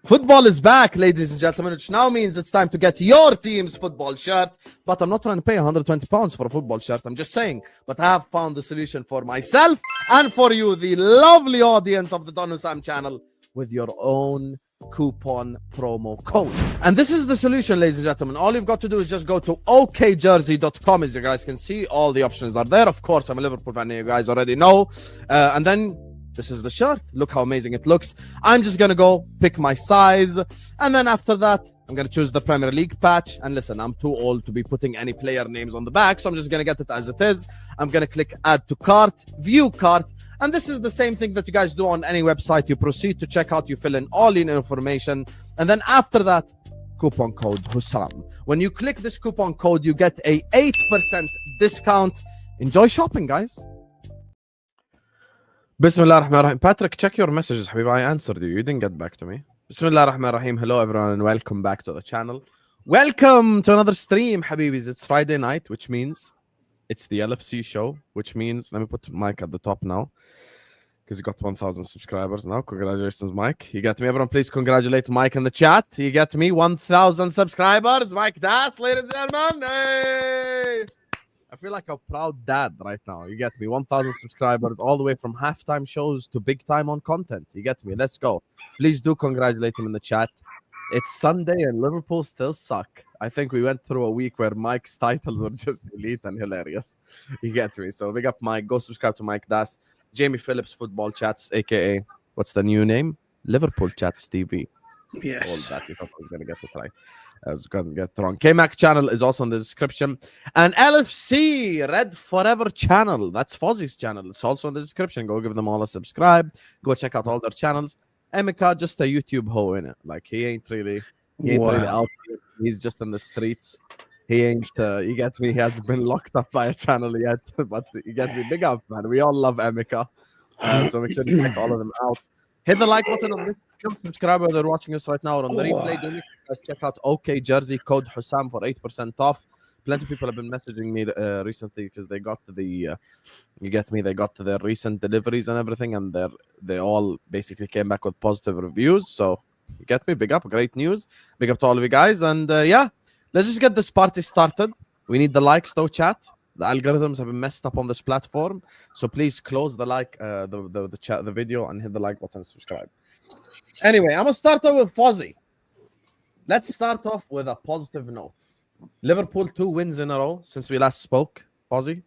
Football is back, ladies and gentlemen, which now means it's time to get your team's football shirt. But I'm not trying to pay £120 for a football shirt. I'm just saying. But I have found the solution for myself and for you, the lovely audience of the Don Husam channel, with your own coupon promo code. And this is the solution, ladies and gentlemen. All you've got to do is just go to okjersey.com. As you guys can see, all the options are there. Of course, I'm a Liverpool fan, you guys already know. And then this is the shirt. Look how amazing it looks. I'm just going to go pick my size. And then after that, I'm going to choose the Premier League patch. And listen, I'm too old to be putting any player names on the back. So I'm just going to get it as it is. I'm going to click add to cart, view cart. And this is the same thing that you guys do on any website. You proceed to checkout. You fill in all your information. And then after that, coupon code Husam. When you click this coupon code, you get a 8% discount. Enjoy shopping, guys. Bismillah ar-Rahman ar-Rahim. Patrick, check your messages, Habib. I answered you. You didn't get back to me. Bismillah ar-Rahman ar-Rahim. Hello, everyone, and welcome back to the channel. Welcome to another stream, Habibis. It's Friday night, which means it's the LFC show, which means, let me put Mike at the top now, because he got 1,000 subscribers now. Congratulations, Mike. You get me? Everyone, please congratulate Mike in the chat. You get me? 1,000 subscribers. Mike Das, ladies and gentlemen. Hey! I feel like a proud dad right now. You get me? 1,000 subscribers, all the way from halftime shows to big time on content. You get me? Let's go. Please do congratulate him in the chat. It's Sunday and Liverpool still suck. I think we went through a week where Mike's titles were just elite and hilarious. You get me? So big up Mike. Go subscribe to Mike Das. Jamie Phillips Football Chats, aka what's the new name? Liverpool Chats TV. Yeah. All that. You thought I was going to get it right. I was going to get it wrong. K-Mac channel is also in the description. And LFC Red Forever channel. That's Fozzie's channel. It's also in the description. Go give them all a subscribe. Go check out all their channels. Emeka, just a YouTube hoe in it. Like, he ain't really out here. He's just in the streets. He ain't, you get me? He hasn't been locked up by a channel yet. But you get me? Big up, man. We all love Emeka. So make sure you check all of them out. Hit the like button on this. Subscribe whether they're watching us right now or on the replay. Don't guys check out OK Jersey code Husam for 8% off. Plenty of people have been messaging me recently because they got the you get me, they got their recent deliveries and everything, and they all basically came back with positive reviews. So you get me, big up, great news, big up to all of you guys. And yeah, let's just get this party started. We need the likes though, chat. The algorithms have been messed up on this platform, so please close the like the video and hit the like button and subscribe. Anyway, I'm gonna start off with Fozzie. Let's start off with a positive note. Liverpool 2 wins in a row since we last spoke. Fozzie,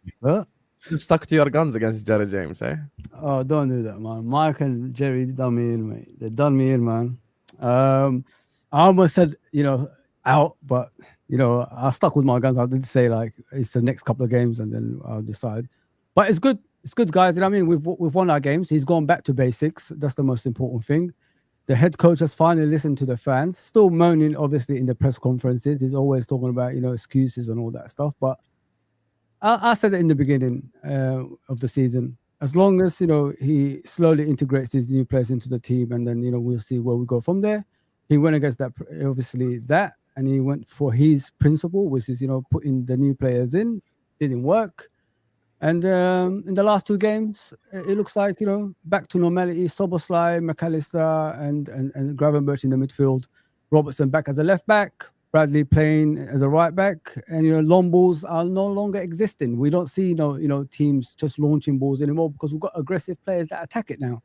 you stuck to your guns against Jerry James, eh? Oh, don't do that, man. Mike and Jerry done me in, mate. They done me in, man. I almost said, out, but I stuck with my guns. I did say like it's the next couple of games, and then I'll decide. But it's good. It's good, guys. I mean, we've won our games. He's gone back to basics. That's the most important thing. The head coach has finally listened to the fans. Still moaning, obviously, in the press conferences. He's always talking about, excuses and all that stuff. But I said it in the beginning of the season. As long as, he slowly integrates his new players into the team, and then, we'll see where we go from there. He went against that, obviously, and he went for his principle, which is, putting the new players in. Didn't work. And in the last 2 games, it looks like, back to normality. Soboslai, McAllister, and Gravenberch in the midfield. Robertson back as a left back. Bradley playing as a right back. And, long balls are no longer existing. We don't see, teams just launching balls anymore because we've got aggressive players that attack it now.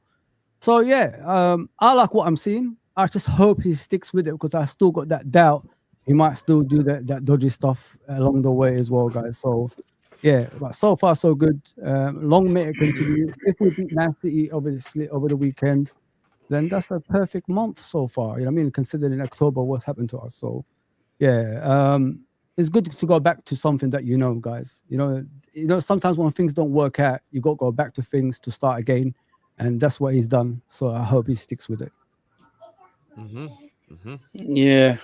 So, yeah, I like what I'm seeing. I just hope he sticks with it because I still got that doubt. He might still do that dodgy stuff along the way as well, guys. So, yeah, but so far so good. Long may it continue. If we beat Man City, obviously, over the weekend, then that's a perfect month so far. Considering in October what's happened to us. So, yeah, it's good to go back to something that guys. Sometimes when things don't work out, you got to go back to things to start again, and that's what he's done. So I hope he sticks with it. Yeah.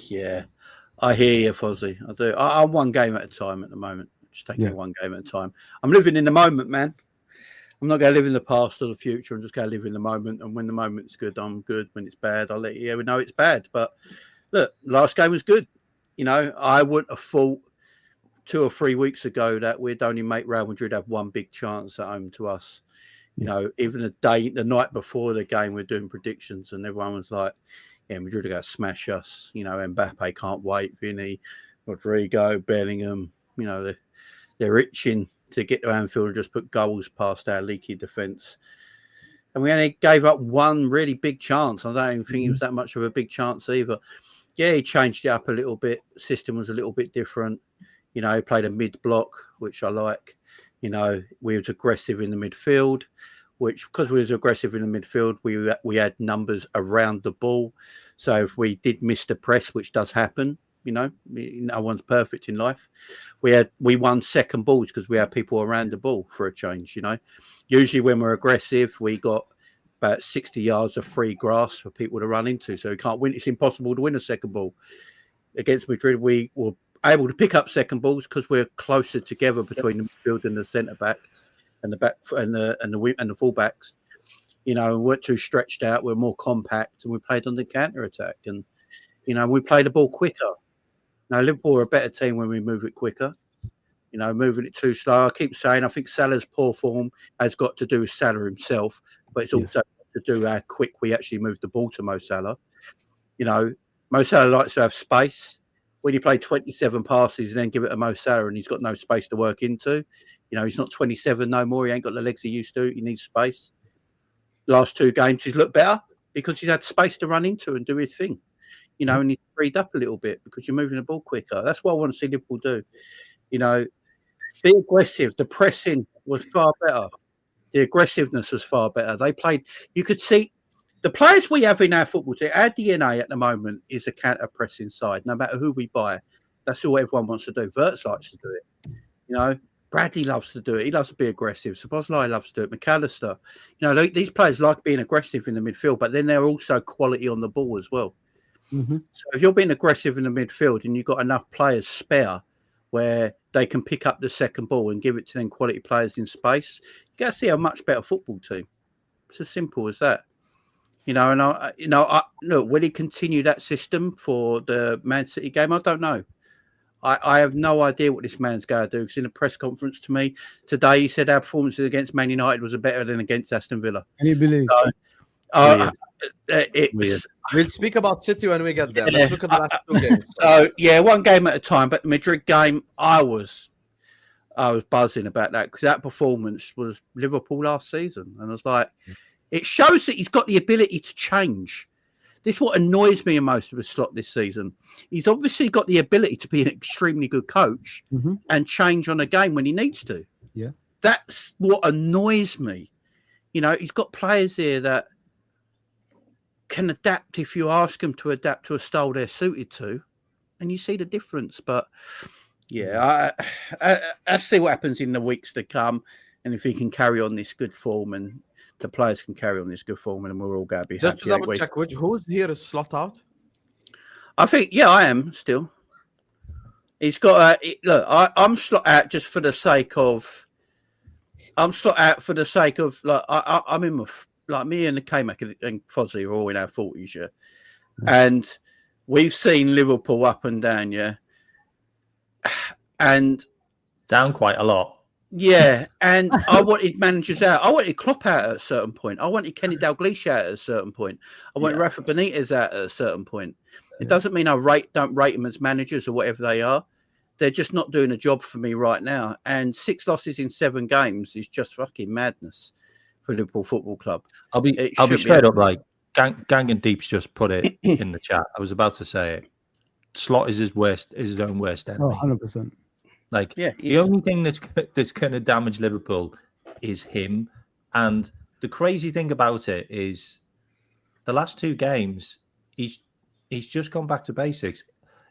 Yeah. I hear you, Fozzie. I do. I'm one game at a time at the moment. Just taking it one game at a time. I'm living in the moment, man. I'm not going to live in the past or the future. I'm just going to live in the moment. And when the moment's good, I'm good. When it's bad, I'll let you know it's bad. But look, last game was good. I wouldn't have thought 2 or 3 weeks ago that we'd only make Real Madrid have one big chance at home to us. You know, even the night before the game, we're doing predictions, and everyone was like, "Yeah, Madrid are going to smash us." You know, Mbappe can't wait. Vinny, Rodrigo, Bellingham. You know, they're itching to get to Anfield and just put goals past our leaky defence. And we only gave up one really big chance. I don't even think it was that much of a big chance either. Yeah, he changed it up a little bit. System was a little bit different. You know, he played a mid-block, which I like. You know, we was aggressive in the midfield, which, because we was aggressive in the midfield, we had numbers around the ball. So if we did miss the press, which does happen, you know, no one's perfect in life. We won second balls because we had people around the ball for a change, you know. Usually when we're aggressive, we got about 60 yards of free grass for people to run into. So we can't win. It's impossible to win a second ball. Against Madrid, we were able to pick up second balls because we're closer together between the midfield and the centre backs and the back and the full backs. You know, we weren't too stretched out. We're more compact, and we played on the counter attack. And you know, we played the ball quicker. Now Liverpool are a better team when we move it quicker. You know, moving it too slow. I keep saying I think Salah's poor form has got to do with Salah himself, but it's also to do how quick we actually move the ball to Mo Salah. You know, Mo Salah likes to have space. When you play 27 passes and then give it to Mo Salah and he's got no space to work into, you know, he's not 27 no more. He ain't got the legs he used to. He needs space. Last two games, he's looked better because he's had space to run into and do his thing. You know, and he's freed up a little bit because you're moving the ball quicker. That's what I want to see Liverpool do. You know, be aggressive. The pressing was far better. The aggressiveness was far better. They played. You could see the players we have in our football team. Our DNA at the moment is a counter-pressing side. No matter who we buy, that's all everyone wants to do. Wirtz likes to do it. You know, Bradley loves to do it. He loves to be aggressive. Szoboszlai loves to do it. McAllister. You know, these players like being aggressive in the midfield, but then they're also quality on the ball as well. Mm-hmm. So if you're being aggressive in the midfield and you've got enough players spare where they can pick up the second ball and give it to them quality players in space, you got to see a much better football team. It's as simple as that. You know, and look, will he continue that system for the Man City game? I don't know. I have no idea what this man's going to do. Because in a press conference to me today, he said our performances against Man United was better than against Aston Villa. Can you believe? We'll speak about City when we get there. Let's look at the last two games. So yeah, one game at a time. But the Madrid game, I was buzzing about that because that performance was Liverpool last season, and I was like, it shows that he's got the ability to change. This is what annoys me most of the Slot this season. He's obviously got the ability to be an extremely good coach and change on a game when he needs to. Yeah, that's what annoys me. You know, he's got players here that can adapt if you ask them to adapt to a style they're suited to, and you see the difference. But yeah, I'll see what happens in the weeks to come, and if he can carry on this good form, and the players can carry on this good form, and we're all going to be just happy. to double check, who's here is Slot out? I think, yeah, I am still. He's got look. I'm Slot out just for the sake of. I'm Slot out for the sake of like I'm in my. Like me and the K-Mac and Fozzie are all in our 40s, yeah. And we've seen Liverpool up and down, yeah. And down quite a lot. Yeah, and I wanted managers out. I wanted Klopp out at a certain point. I wanted Kenny Dalglish out at a certain point. I wanted Rafa Benitez out at a certain point. It doesn't mean I don't rate them as managers or whatever they are. They're just not doing a job for me right now. And 6 losses in 7 games is just fucking madness for Liverpool Football Club. I'll be straight up. Like Gang and Deep's just put it in the chat. I was about to say it. Slot is his own worst enemy. 100%. Like the only thing that's going to damage Liverpool is him. And the crazy thing about it is the last 2 games he's just gone back to basics.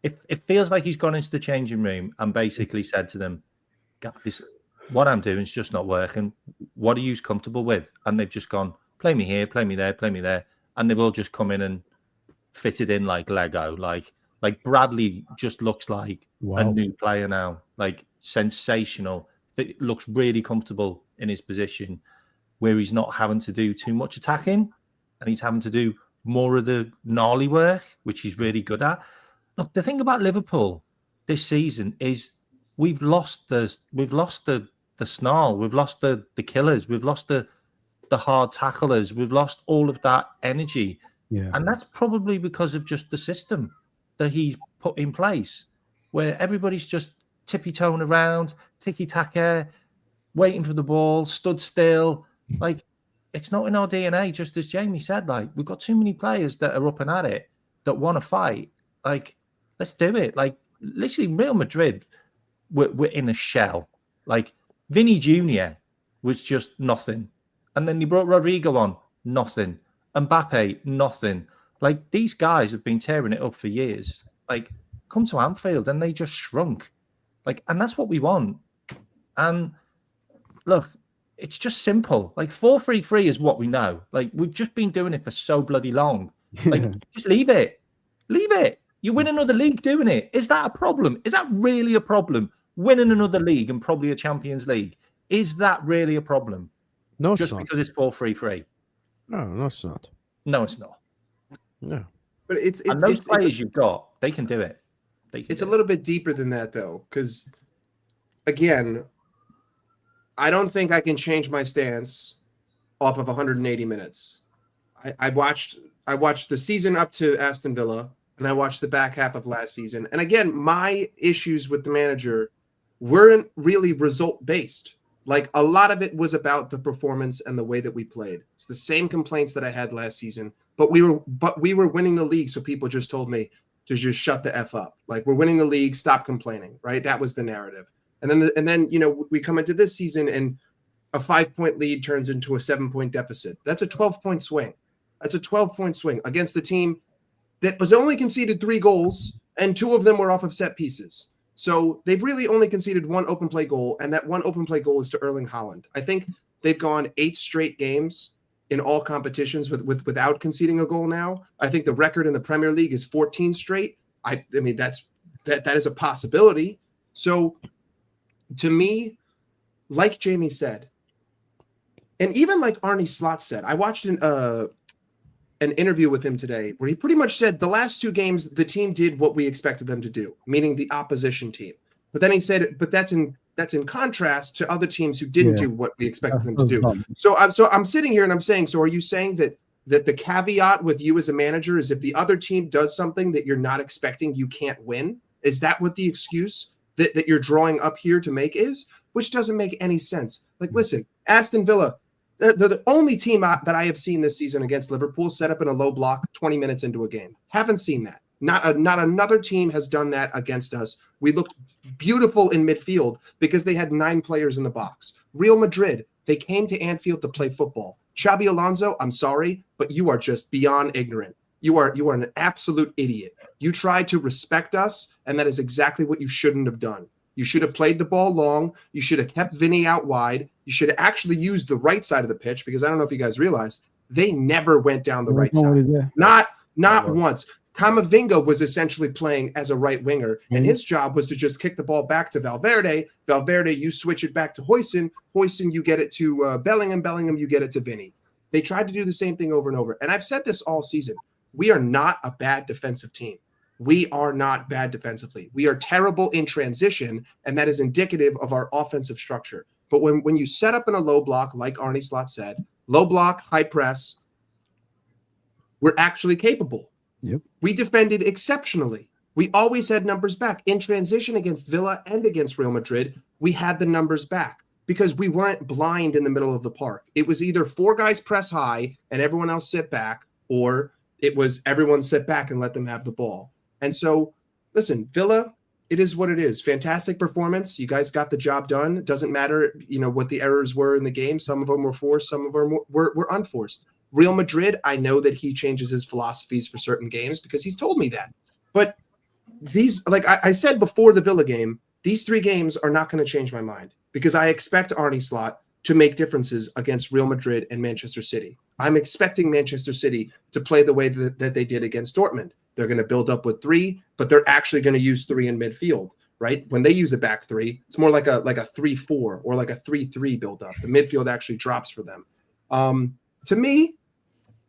It feels like he's gone into the changing room and basically said to them, guys, what I'm doing is just not working. What are you comfortable with? And they've just gone, play me here, play me there, play me there. And they've all just come in and fitted in like Lego. Like Bradley just looks like a new player now. Like sensational. It looks really comfortable in his position where he's not having to do too much attacking and he's having to do more of the gnarly work, which he's really good at. Look, the thing about Liverpool this season is we've lost the snarl, we've lost the killers, we've lost the the hard tacklers. We've lost all of that energy. Yeah. And that's probably because of just the system that he's put in place, where everybody's just tippy-toeing around, ticky-tacky, waiting for the ball, stood still. Like, it's not in our DNA, just as Jamie said. Like, we've got too many players that are up and at it, that want to fight. Like, let's do it. Like, literally, Real Madrid, we're in a shell. Like, Vinny Jr. was just nothing. And then he brought Rodrigo on, nothing. Mbappe, nothing. Like, these guys have been tearing it up for years. Like, come to Anfield and they just shrunk. Like, and that's what we want. And look, it's just simple. Like, 4-3-3 is what we know. Like, we've just been doing it for so bloody long. Like, just leave it. Leave it. You win another league doing it. Is that a problem? Is that really a problem? Winning another league and probably a Champions League. Is that really a problem? No, just because it's 4-3-3. No, it's not. No, it's not. No. But and those players you've got, they can do it. It's a little bit deeper than that, though, because, again, I don't think I can change my stance off of 180 minutes. I watched the season up to Aston Villa, and I watched the back half of last season. And again, my issues with the manager weren't really result-based. Like, a lot of it was about the performance and the way that we played. It's the same complaints that I had last season, but we were winning the league, so people just told me to just shut the F up. Like, we're winning the league, stop complaining, right? That was the narrative. And then you know, we come into this season and a 5-point lead turns into a 7-point deficit. That's a 12-point swing. That's a 12-point swing against the team that was only conceded 3 goals, and 2 of them were off of set pieces. So they've really only conceded 1 open play goal, and that 1 open play goal is to Erling Haaland. I think they've gone 8 straight games in all competitions without conceding a goal now. I think the record in the Premier League is 14 straight. I mean, that is a possibility. So to me, like Jamie said, and even like Arne Slot said, I watched an interview with him today where he pretty much said the last 2 games, the team did what we expected them to do, meaning the opposition team. But then he said, but that's in contrast to other teams who didn't do what we expected them to do. So I'm sitting here and I'm saying, so are you saying that the caveat with you as a manager is if the other team does something that you're not expecting, you can't win? Is that what the excuse that you're drawing up here to make is? Which doesn't make any sense. Like, listen, Aston Villa, the only team that I have seen this season against Liverpool set up in a low block 20 minutes into a game. Haven't seen that. Not another team has done that against us. We looked beautiful in midfield because they had 9 players in the box. Real Madrid, they came to Anfield to play football. Xabi Alonso, I'm sorry, but you are just beyond ignorant. You are an absolute idiot. You tried to respect us, and that is exactly what you shouldn't have done. You should have played the ball long. You should have kept Vinny out wide. You should have actually used the right side of the pitch because I don't know if you guys realize they never went down the right side. Not once. Camavinga was essentially playing as a right winger, and his job was to just kick the ball back to Valverde. Valverde, you switch it back to Husam. Husam, you get it to Bellingham. Bellingham, you get it to Vinny. They tried to do the same thing over and over. And I've said this all season. We are not a bad defensive team. We are not bad defensively. We are terrible in transition, and that is indicative of our offensive structure. But when you set up in a low block, like Arne Slot said, low block, high press, we're actually capable. Yep. We defended exceptionally. We always had numbers back. In transition against Villa and against Real Madrid, we had the numbers back because we weren't blind in the middle of the park. It was either 4 guys press high and everyone else sit back, or it was everyone sit back and let them have the ball. And so, listen, Villa, it is what it is. Fantastic performance. You guys got the job done. It doesn't matter, what the errors were in the game. Some of them were forced. Some of them were unforced. Real Madrid, I know that he changes his philosophies for certain games because he's told me that. But these, like I said before the Villa game, these 3 games are not going to change my mind because I expect Arne Slot to make differences against Real Madrid and Manchester City. I'm expecting Manchester City to play the way that they did against Dortmund. They're going to build up with 3, but they're actually going to use 3 in midfield, right? When they use a back 3, it's more like a 3-4 or like a 3-3 build up. The midfield actually drops for them. To me,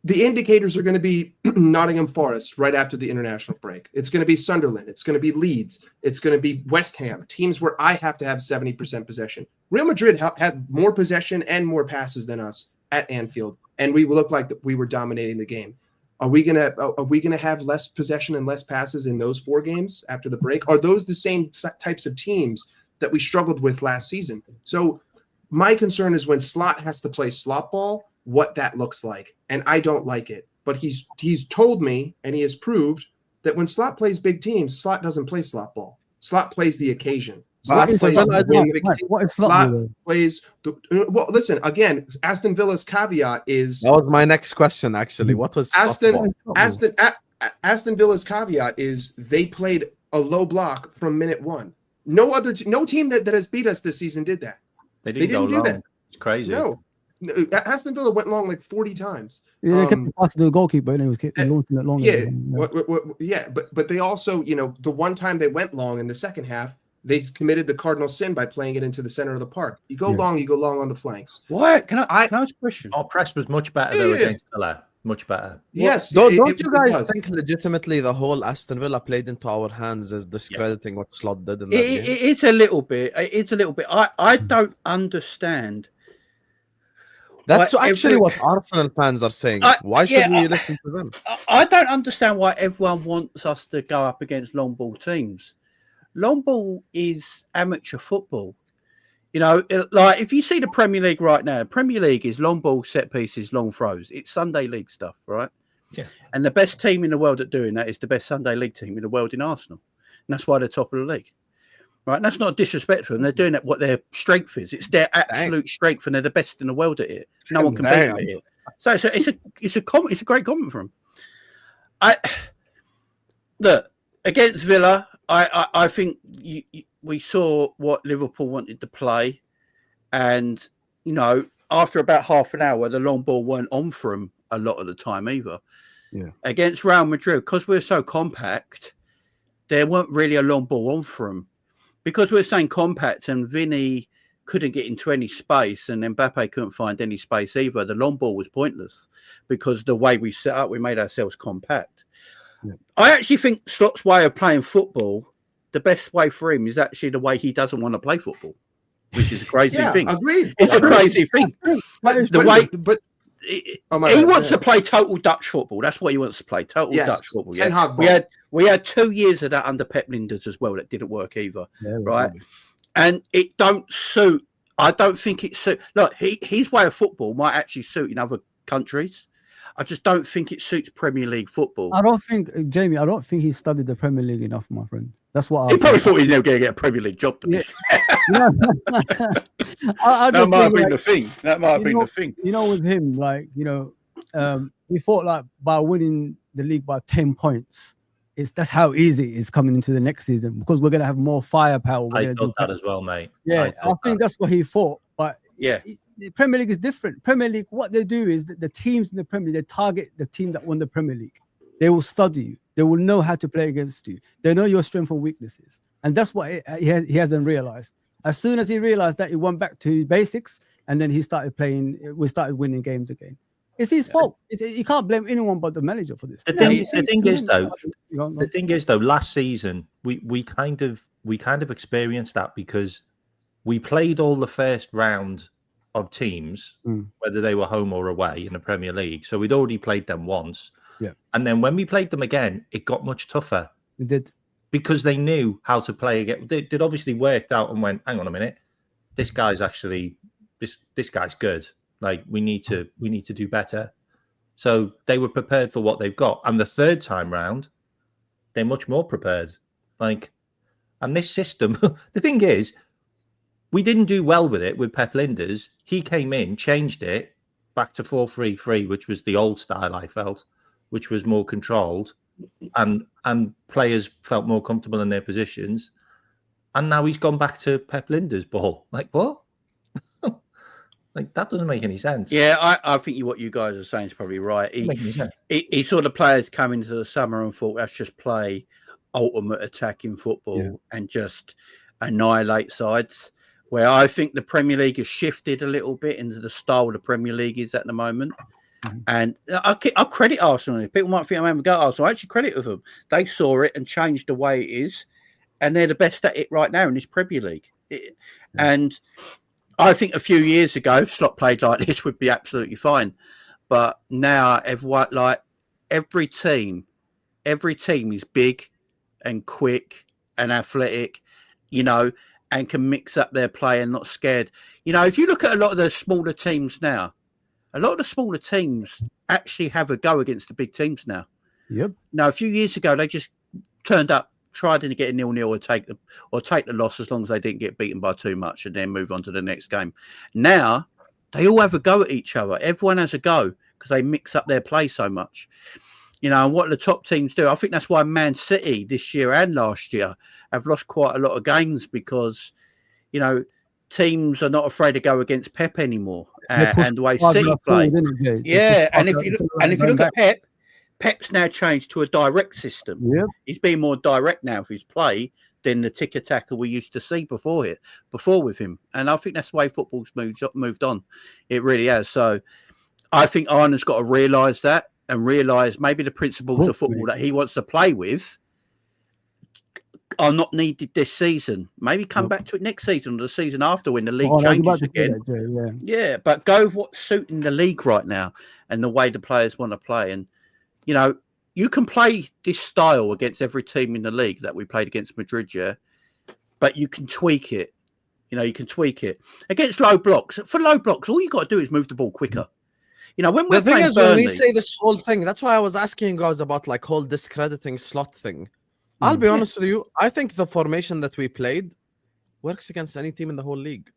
the indicators are going to be Nottingham Forest right after the international break. It's going to be Sunderland. It's going to be Leeds. It's going to be West Ham, teams where I have to have 70% possession. Real Madrid had more possession and more passes than us at Anfield, and we looked like we were dominating the game. Are we gonna have less possession and less passes in those 4 games after the break? Are those the same types of teams that we struggled with last season? So my concern is when Slot has to play slot ball, what that looks like, and I don't like it. But he's told me, and he has proved that when Slot plays big teams, Slot doesn't play slot ball. Slot plays the occasion. Slot plays well. Listen again. Aston Villa's caveat is that was my next question. Actually, what was Aston Villa's caveat is they played a low block from minute 1. No team that has beat us this season did that. They didn't do that. It's crazy. No, Aston Villa went long like 40 times. Yeah, they kept passing to the goalkeeper, and it was launching it long. Yeah, but they also, the one time they went long in the second half, they committed the cardinal sin by playing it into the center of the park. You go long on the flanks. Why? Can I ask a question? Our press was much better though against Villa. Much better. Yes. Don't you guys think legitimately the whole Aston Villa played into our hands is discrediting what Slot did in that game? It's a little bit. I don't understand. That's actually what Arsenal fans are saying. Why should we listen to them? I don't understand why everyone wants us to go up against long ball teams. Long ball is amateur football. Like if you see the Premier League right now, Premier League is long ball, set pieces, long throws. It's Sunday League stuff, right? Yeah. And the best team in the world at doing that is the best Sunday League team in the world in Arsenal. And that's why they're top of the league. Right? And that's not disrespect for them. They're doing it what their strength is. It's their absolute strength, and they're the best in the world at it. No one can beat them at it. So it's a great comment from them. Look, against Villa, I think we saw what Liverpool wanted to play, and after about half an hour, the long ball weren't on for them a lot of the time either. Yeah. Against Real Madrid, because we're so compact, there weren't really a long ball on for them. Because we're saying compact and Vinny couldn't get into any space and Mbappe couldn't find any space either, the long ball was pointless because the way we set up, we made ourselves compact. Yeah. I actually think Slot's way of playing football, the best way for him is actually the way he doesn't want to play football, which is a crazy thing. Agreed. It's a crazy thing. He wants to play total Dutch football. That's what he wants to play. Total Dutch football. Yeah. We had 2 years of that under Pep Linders as well. That didn't work either. Yeah, right. And it don't suit. I don't think it suits. Look, his way of football might actually suit in other countries. I just don't think it suits Premier League football. I don't think, Jamie, he studied the Premier League enough, my friend. That's what he probably thought he was never going to get a Premier League job. That might have been the thing. That might have been the thing. With him, we thought by winning the league by 10 points, that's how easy it is coming into the next season because we're going to have more firepower. I thought that as well, mate. Yeah, I think that's what he thought. But yeah. The Premier League is different. Premier League, what they do is the teams in the Premier League, they target the team that won the Premier League. They will study you. They will know how to play against you. They know your strengths and weaknesses. And that's what he hasn't realized. As soon as he realized that, he went back to his basics and then he started playing. We started winning games again. It's his fault. You can't blame anyone but the manager for this. The thing is though, last season we kind of experienced that because we played all the first round of teams, whether they were home or away in the Premier League. So we'd already played them once. Yeah. And then when we played them again, it got much tougher. It did. Because they knew how to play again. They'd obviously worked out and went, hang on a minute, this guy's actually this guy's good. Like we need to do better. So they were prepared for what they've got. And the third time round, they're much more prepared. And this system, the thing is, we didn't do well with it with Pep Linders. He came in, changed it back to 4-3-3, which was the old style, I felt, which was more controlled, and players felt more comfortable in their positions. And now he's gone back to Pep Linders' ball. Like, what? That doesn't make any sense. Yeah, I think what you guys are saying is probably right. He saw the players come into the summer and thought, let's just play ultimate attacking football and just annihilate sides. Where I think the Premier League has shifted a little bit into the style the Premier League is at the moment. Mm-hmm. And I credit Arsenal. People might think I'm having a go at Arsenal. I actually credit with them. They saw it and changed the way it is. And they're the best at it right now in this Premier League. And I think a few years ago, if Slot played like this, would be absolutely fine. But now, every team is big and quick and athletic, and can mix up their play and not scared. If you look at a lot of the smaller teams now, a lot of the smaller teams actually have a go against the big teams now. Yep. Now, a few years ago, they just turned up, tried to get a 0-0 or take the loss as long as they didn't get beaten by too much and then move on to the next game. Now, they all have a go at each other. Everyone has a go because they mix up their play so much. And what the top teams do, I think that's why Man City this year and last year have lost quite a lot of games because, teams are not afraid to go against Pep anymore. And the way City play. And if you look at Pep, Pep's now changed to a direct system. Yep. He's being more direct now for his play than the tick-attacker we used to see before with him. And I think that's the way football's moved on. It really has. So I think Arne's got to realise that and realise maybe the principles of football that he wants to play with are not needed this season. Maybe come back to it next season or the season after when the league changes again. Yeah, but go with what's suiting the league right now and the way the players want to play. And, you can play this style against every team in the league that we played against Madrid, but you can tweak it. You can tweak it. Against low blocks, all you got to do is move the ball quicker. When we're The thing is, Burnley, when we say this whole thing, that's why I was asking you guys about whole discrediting Slot thing. I'll be honest with you. I think the formation that we played works against any team in the whole league.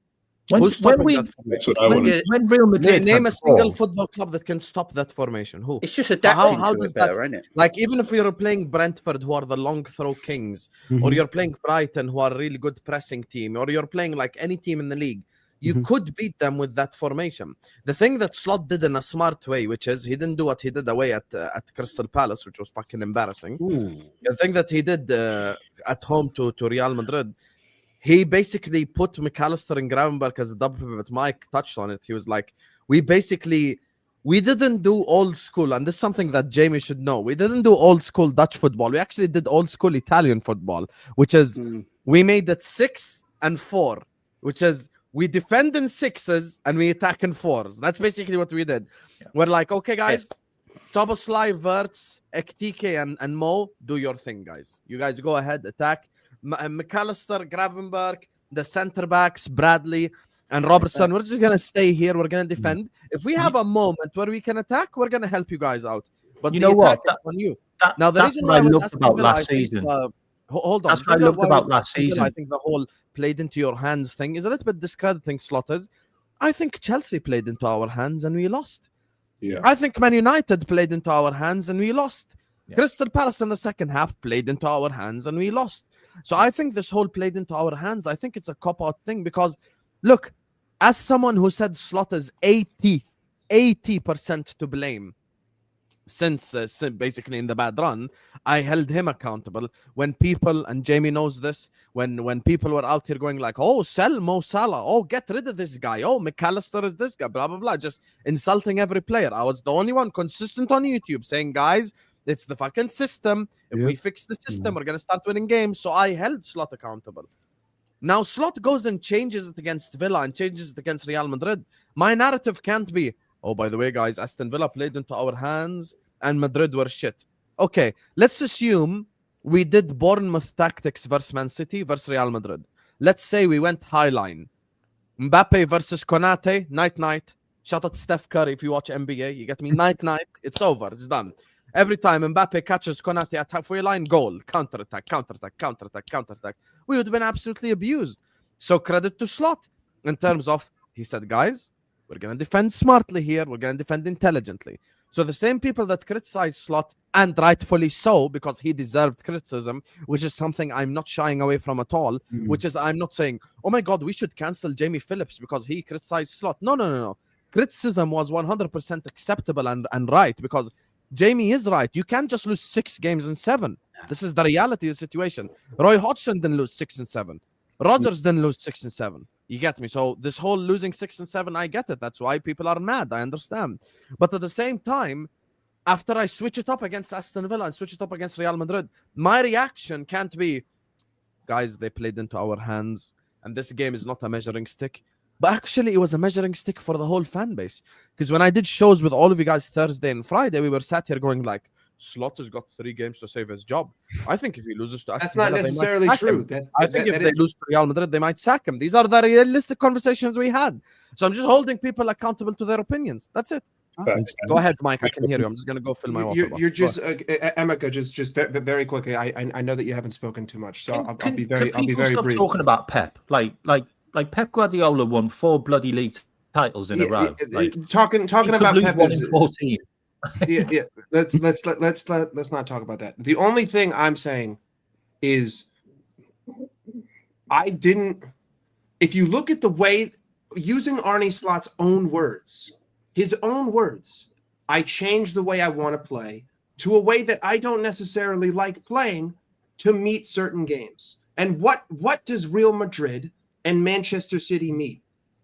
Who's stopping that formation? That's what I want. When Real Madrid Name a single football club that can stop that formation. Who? it's just adapting How to does it better, isn't it? Even if you're playing Brentford, who are the long throw kings, or you're playing Brighton, who are a really good pressing team, or you're playing any team in the league, you could beat them with that formation. The thing that Slot did in a smart way, which is he didn't do what he did away at Crystal Palace, which was fucking embarrassing. The thing that he did at home to Real Madrid, he basically put McAllister and Gravenberch as a double pivot. Mike touched on it. He was like, we didn't do old school, and this is something that Jamie should know. We didn't do old school Dutch football. We actually did old school Italian football, which is we made it 6 and 4, which is we defend in 6s and we attack in 4s. That's basically what we did. Yeah. We're like, okay, guys, Soboslai, Wirtz, Ekitike, and Mo, do your thing, guys. You guys go ahead, attack. McAllister, Gravenberch, the center backs, Bradley and Robertson. We're just gonna stay here. We're gonna defend. If we have a moment where we can attack, we're gonna help you guys out. But you know what? On you. Now the reason why I loved about last season. Hold on. That's what I loved about last season. I think the whole played into your hands thing is a little bit discrediting Slotters. I think Chelsea played into our hands and we lost. Yeah. I think Man United played into our hands and we lost. Yeah. Crystal Palace in the second half played into our hands and we lost. So I think this whole played into our hands. I think it's a cop-out thing because, look, as someone who said Slot is 80% to blame since basically in the bad run, I held him accountable when people, and Jamie knows this, when people were out here going like, oh, sell Mo Salah, oh, get rid of this guy, oh, McAllister is this guy, blah, blah, blah, just insulting every player. I was the only one consistent on YouTube saying, guys, it's the fucking system. If we fix the system, we're going to start winning games. So I held Slot accountable. Now Slot goes and changes it against Villa and changes it against Real Madrid. My narrative can't be, oh, by the way, guys, Aston Villa played into our hands and Madrid were shit. Okay, let's assume we did Bournemouth tactics versus Man City versus Real Madrid. Let's say we went high line. Mbappe versus Konate, night-night. Shout out Steph Curry if you watch NBA. You get me? Night-night. It's over. It's done. Every time Mbappe catches Konate at halfway line, goal. Counter-attack, counter-attack, counter-attack, counter-attack. We would have been absolutely abused. So credit to Slot in terms of, he said, guys, we're going to defend smartly here. We're going to defend intelligently. So the same people that criticize Slot, and rightfully so, because he deserved criticism, which is something I'm not shying away from at all, which is I'm not saying, oh my God, we should cancel Jamie Phillips because he criticized Slot. No. Criticism was 100% acceptable and right because Jamie is right. You can't just lose 6 games in 7. This is the reality of the situation. Roy Hodgson didn't lose 6 and 7. Rodgers didn't lose 6 and 7. You get me? So this whole losing 6 and 7, I get it. That's why people are mad. I understand. But at the same time, after I switch it up against Aston Villa and switch it up against Real Madrid, my reaction can't be, guys, they played into our hands and this game is not a measuring stick. But actually, it was a measuring stick for the whole fan base. Because when I did shows with all of you guys Thursday and Friday, we were sat here going like, Slot has got 3 games to save his job. I think if he loses to That's Aston not Villa, they might necessarily sack true. him. I think if they lose to Real Madrid, they might sack him. These are the realistic conversations we had. So I'm just holding people accountable to their opinions. That's it. Go ahead, Mike. I can hear you. I'm just going to go fill my water bottle. You're just Emeka. Just very quickly. I know that you haven't spoken too much, so I'll be very brief. Talking about Pep, like Pep Guardiola won 4 bloody league titles in a row. Talking about Pep is 14. yeah. Let's not talk about that. The only thing I'm saying is if you look at the way, using Arne Slot's own words, his own words, I changed the way I want to play to a way that I don't necessarily like playing to meet certain games. And what does Real Madrid and Manchester City meet?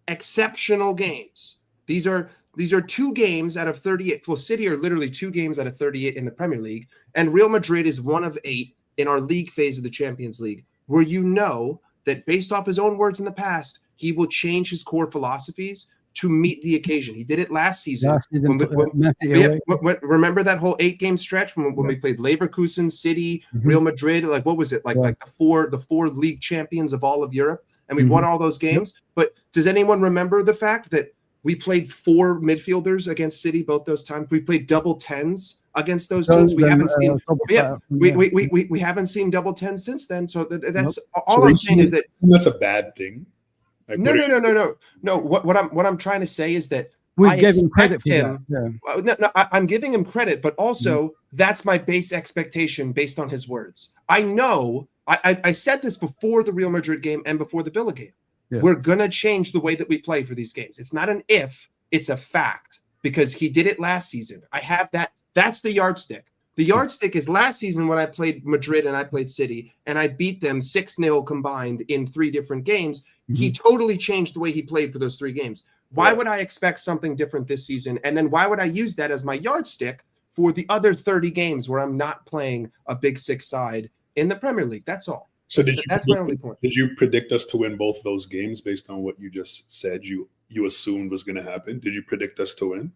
Exceptional games. These are 2 games out of 38. Well, City are literally 2 games out of 38 in the Premier League, and Real Madrid is 1 of 8 in our league phase of the Champions League, where you know that based off his own words in the past, he will change his core philosophies to meet the occasion. He did it last season. Remember that whole 8-game stretch when we played Leverkusen, City, Real Madrid? Like, what was it? Like the four league champions of all of Europe, and we won all those games. But does anyone remember the fact that we played 4 midfielders against City both those times? We played double 10s against those teams. We haven't seen we haven't seen double 10s since then. So that's all I'm saying is that that's a bad thing. Like, no. What I'm trying to say is that we gave him credit for him. I'm giving him credit, but also that's my base expectation based on his words. I know I said this before the Real Madrid game and before the Villa game. Yeah. We're going to change the way that we play for these games. It's not an if, it's a fact, because he did it last season. I have that. That's the yardstick. The yardstick is last season when I played Madrid and I played City, and I beat them 6-0 combined in 3 different games. He totally changed the way he played for those 3 games. Why would I expect something different this season? And then why would I use that as my yardstick for the other 30 games where I'm not playing a Big 6 side in the Premier League? That's all. So that's my only point. Did you predict us to win both those games based on what you just said you assumed was going to happen? Did you predict us to win?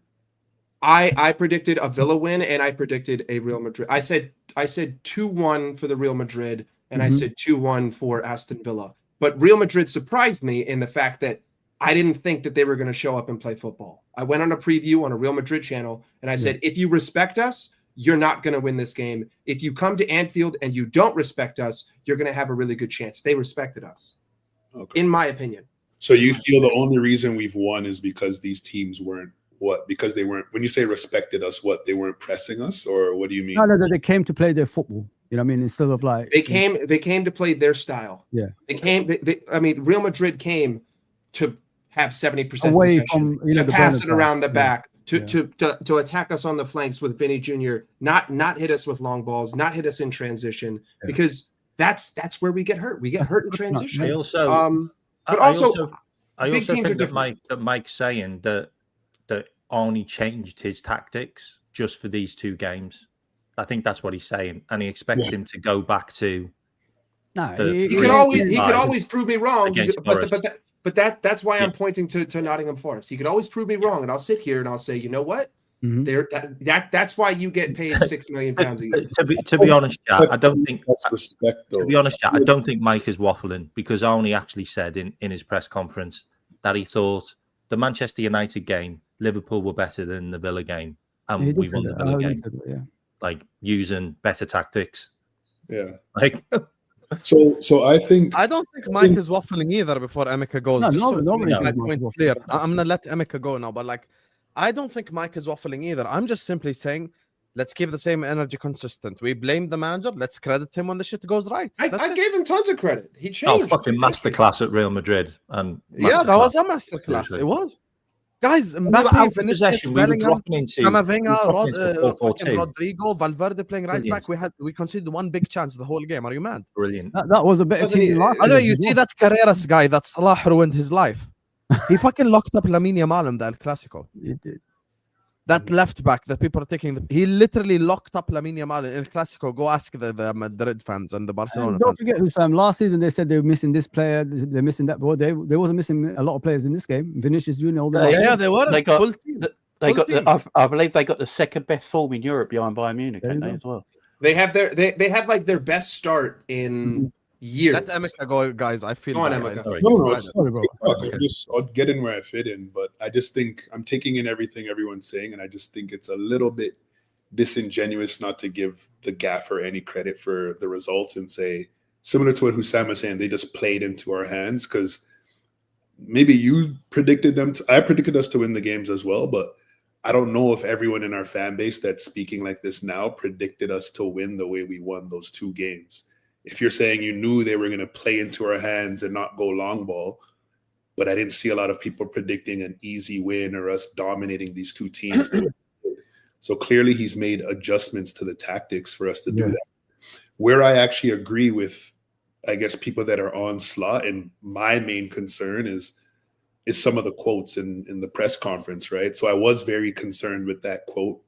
I predicted a Villa win, and I predicted a Real Madrid. I said 2-1 for the Real Madrid, and I said 2-1 for Aston Villa. But Real Madrid surprised me in the fact that I didn't think that they were going to show up and play football. I went on a preview on a Real Madrid channel, and I said, if you respect us, you're not going to win this game. If you come to Anfield and you don't respect us, you're going to have a really good chance. They respected us, in my opinion. So you feel the only reason we've won is because these teams weren't because they weren't, when you say respected us, they weren't pressing us, or what do you mean? No, they came to play their football. You know what I mean? Instead of like they came to play their style. Yeah. Real Madrid came to have 70% away possession, from, to pass it around the back, to attack us on the flanks with Vinny Jr., not hit us with long balls, not hit us in transition, because that's where we get hurt. We get hurt in transition. I also think that Mike's saying that Arnie changed his tactics just for these 2 games. I think that's what he's saying, and he expects him to go back to. No, he could always prove me wrong, but that's why I'm pointing to Nottingham Forest. He could always prove me wrong, and I'll sit here and I'll say, you know what? That's why you get paid £6 million a year. To be honest, I don't think that's respect. Though. To be honest, I don't think Mike is waffling, because Arnie actually said in his press conference that he thought the Manchester United game, Liverpool were better than the Villa game, and we won the Villa game. Like using better tactics. Yeah. Like. So I don't think Mike is waffling either. Before Emeka goes, clear. I'm gonna let Emeka go now, but like, I don't think Mike is waffling either. I'm just simply saying, let's keep the same energy consistent. We blame the manager. Let's credit him when the shit goes right. I gave him tons of credit. He changed. Fucking masterclass at Real Madrid, and that was a masterclass. It was. Guys, Mbappe, Vinicius, Bellingham, Camavinga, Rodrigo, Valverde playing right back. We conceded 1 big chance the whole game. Are you mad? Brilliant. That was a better team. By the way, you see that Carreras guy that Salah ruined his life. He fucking locked up Lamine Yamal in the El Clasico. He did. That left back that people are taking, he literally locked up Lamine Yamal in El Clasico. Go ask the Madrid fans and the Barcelona And don't fans. forget, Husam, last season they said they were missing this player, they're missing that. Boy, they wasn't missing a lot of players in this game. Vinicius Junior, all the Yeah, They were they got full team. They Full got team. I believe they got the second best form in Europe behind Bayern Munich, There you haven't they, go. as well? They have they had like their best start in years. Let Emeka go, guys. I feel Go on, bad. Emeka. Sorry. No, it's Sorry, bro. I'll get in where I fit in, but I just think I'm taking in everything everyone's saying, and I just think it's a little bit disingenuous not to give the gaffer any credit for the results and say, similar to what Husam was saying, they just played into our hands, because maybe you predicted them I predicted us to win the games as well, but I don't know if everyone in our fan base that's speaking like this now predicted us to win the way we won those 2 games. If you're saying you knew they were going to play into our hands and not go long ball, but I didn't see a lot of people predicting an easy win or us dominating these 2 teams. So clearly he's made adjustments to the tactics for us to do that. Where I actually agree with, I guess, people that are on Slot, and my main concern is some of the quotes in the press conference, right? So I was very concerned with that quote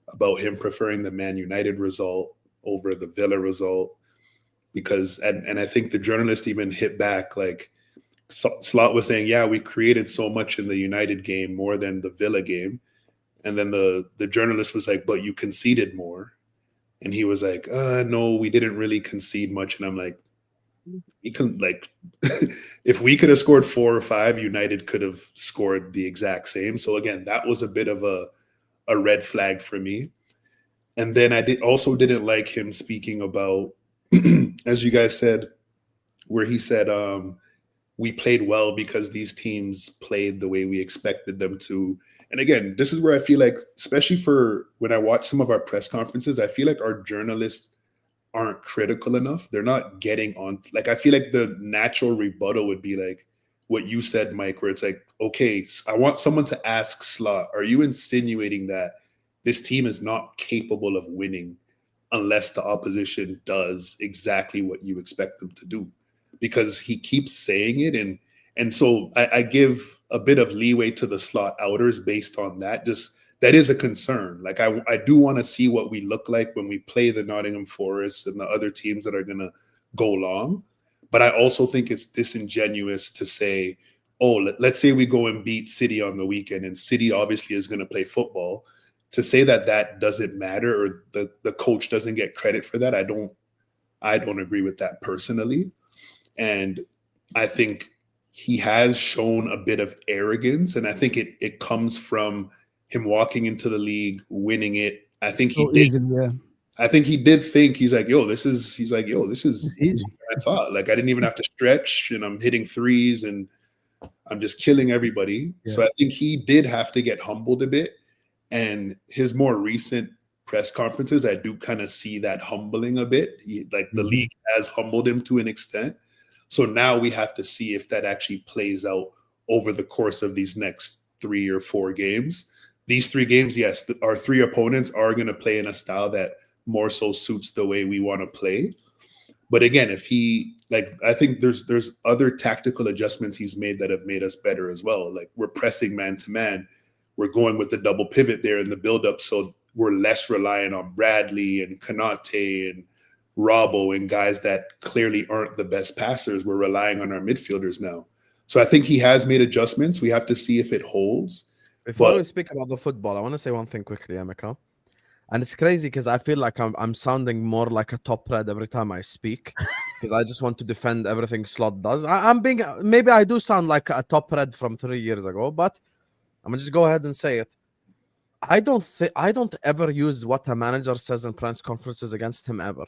about him preferring the Man United result over the Villa result, because, and I think the journalist even hit back, like Slot was saying, yeah, we created so much in the United game, more than the Villa game. And then the journalist was like, but you conceded more. And he was like, no, we didn't really concede much. And I'm like, we can, like, if we could have scored 4 or 5, United could have scored the exact same. So again, that was a bit of a red flag for me. And then I didn't like him speaking about, as you guys said, where he said, we played well because these teams played the way we expected them to. And again, this is where I feel like, especially for when I watch some of our press conferences, I feel like our journalists aren't critical enough. They're not getting on. Like, I feel like the natural rebuttal would be like what you said, Mike, where it's like, okay, I want someone to ask Slot, are you insinuating that this team is not capable of winning unless the opposition does exactly what you expect them to do? Because he keeps saying it. And so I give a bit of leeway to the Slot outers based on that. Just that is a concern. Like, I do want to see what we look like when we play the Nottingham Forest and the other teams that are going to go long. But I also think it's disingenuous to say, oh, let's say we go and beat City on the weekend, and City obviously is going to play football. To say that doesn't matter, or the coach doesn't get credit for that, I don't agree with that personally. And I think he has shown a bit of arrogance, and I think it comes from him walking into the league, winning it. I think he did. I think he did think, he's like, this is easy. I thought, like, I didn't even have to stretch, and I'm hitting threes and I'm just killing everybody. Yeah. So I think he did have to get humbled a bit. And his more recent press conferences, I do kind of see that humbling a bit. The league has humbled him to an extent. So now we have to see if that actually plays out over the course of these next 3 or 4 games. These 3 games, yes, our 3 opponents are going to play in a style that more so suits the way we want to play. But again, if he, I think there's other tactical adjustments he's made that have made us better as well. Like, we're pressing man to man. We're going with the double pivot there in the buildup, so we're less reliant on Bradley and Konate and Robbo and guys that clearly aren't the best passers. We're relying on our midfielders now. So I think he has made adjustments. We have to see if it holds. Before we speak about the football, I want to say one thing quickly, Emeka. And it's crazy because I feel like I'm sounding more like a top red every time I speak, because I just want to defend everything Slot does. Maybe I do sound like a top red from 3 years ago, but I'm gonna just go ahead and say it. I don't ever use what a manager says in press conferences against him ever.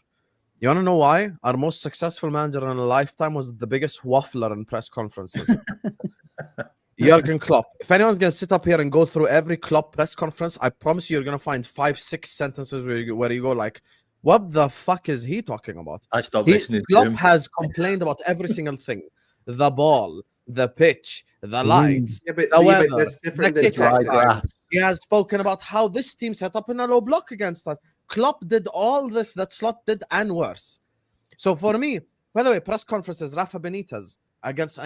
You want to know why? Our most successful manager in a lifetime was the biggest waffler in press conferences. Jurgen Klopp. If anyone's going to sit up here and go through every Klopp press conference, I promise you're going to find 5-6 sentences where you go like, what the fuck is he talking about? I stopped listening to Klopp him. has complained about every single thing. The ball, the pitch, the lights, the weather, that's different the than tactics. He has spoken about how this team set up in a low block against us. Klopp did all this that Slot did and worse. So for me, by the way, press conferences, Rafa Benitez against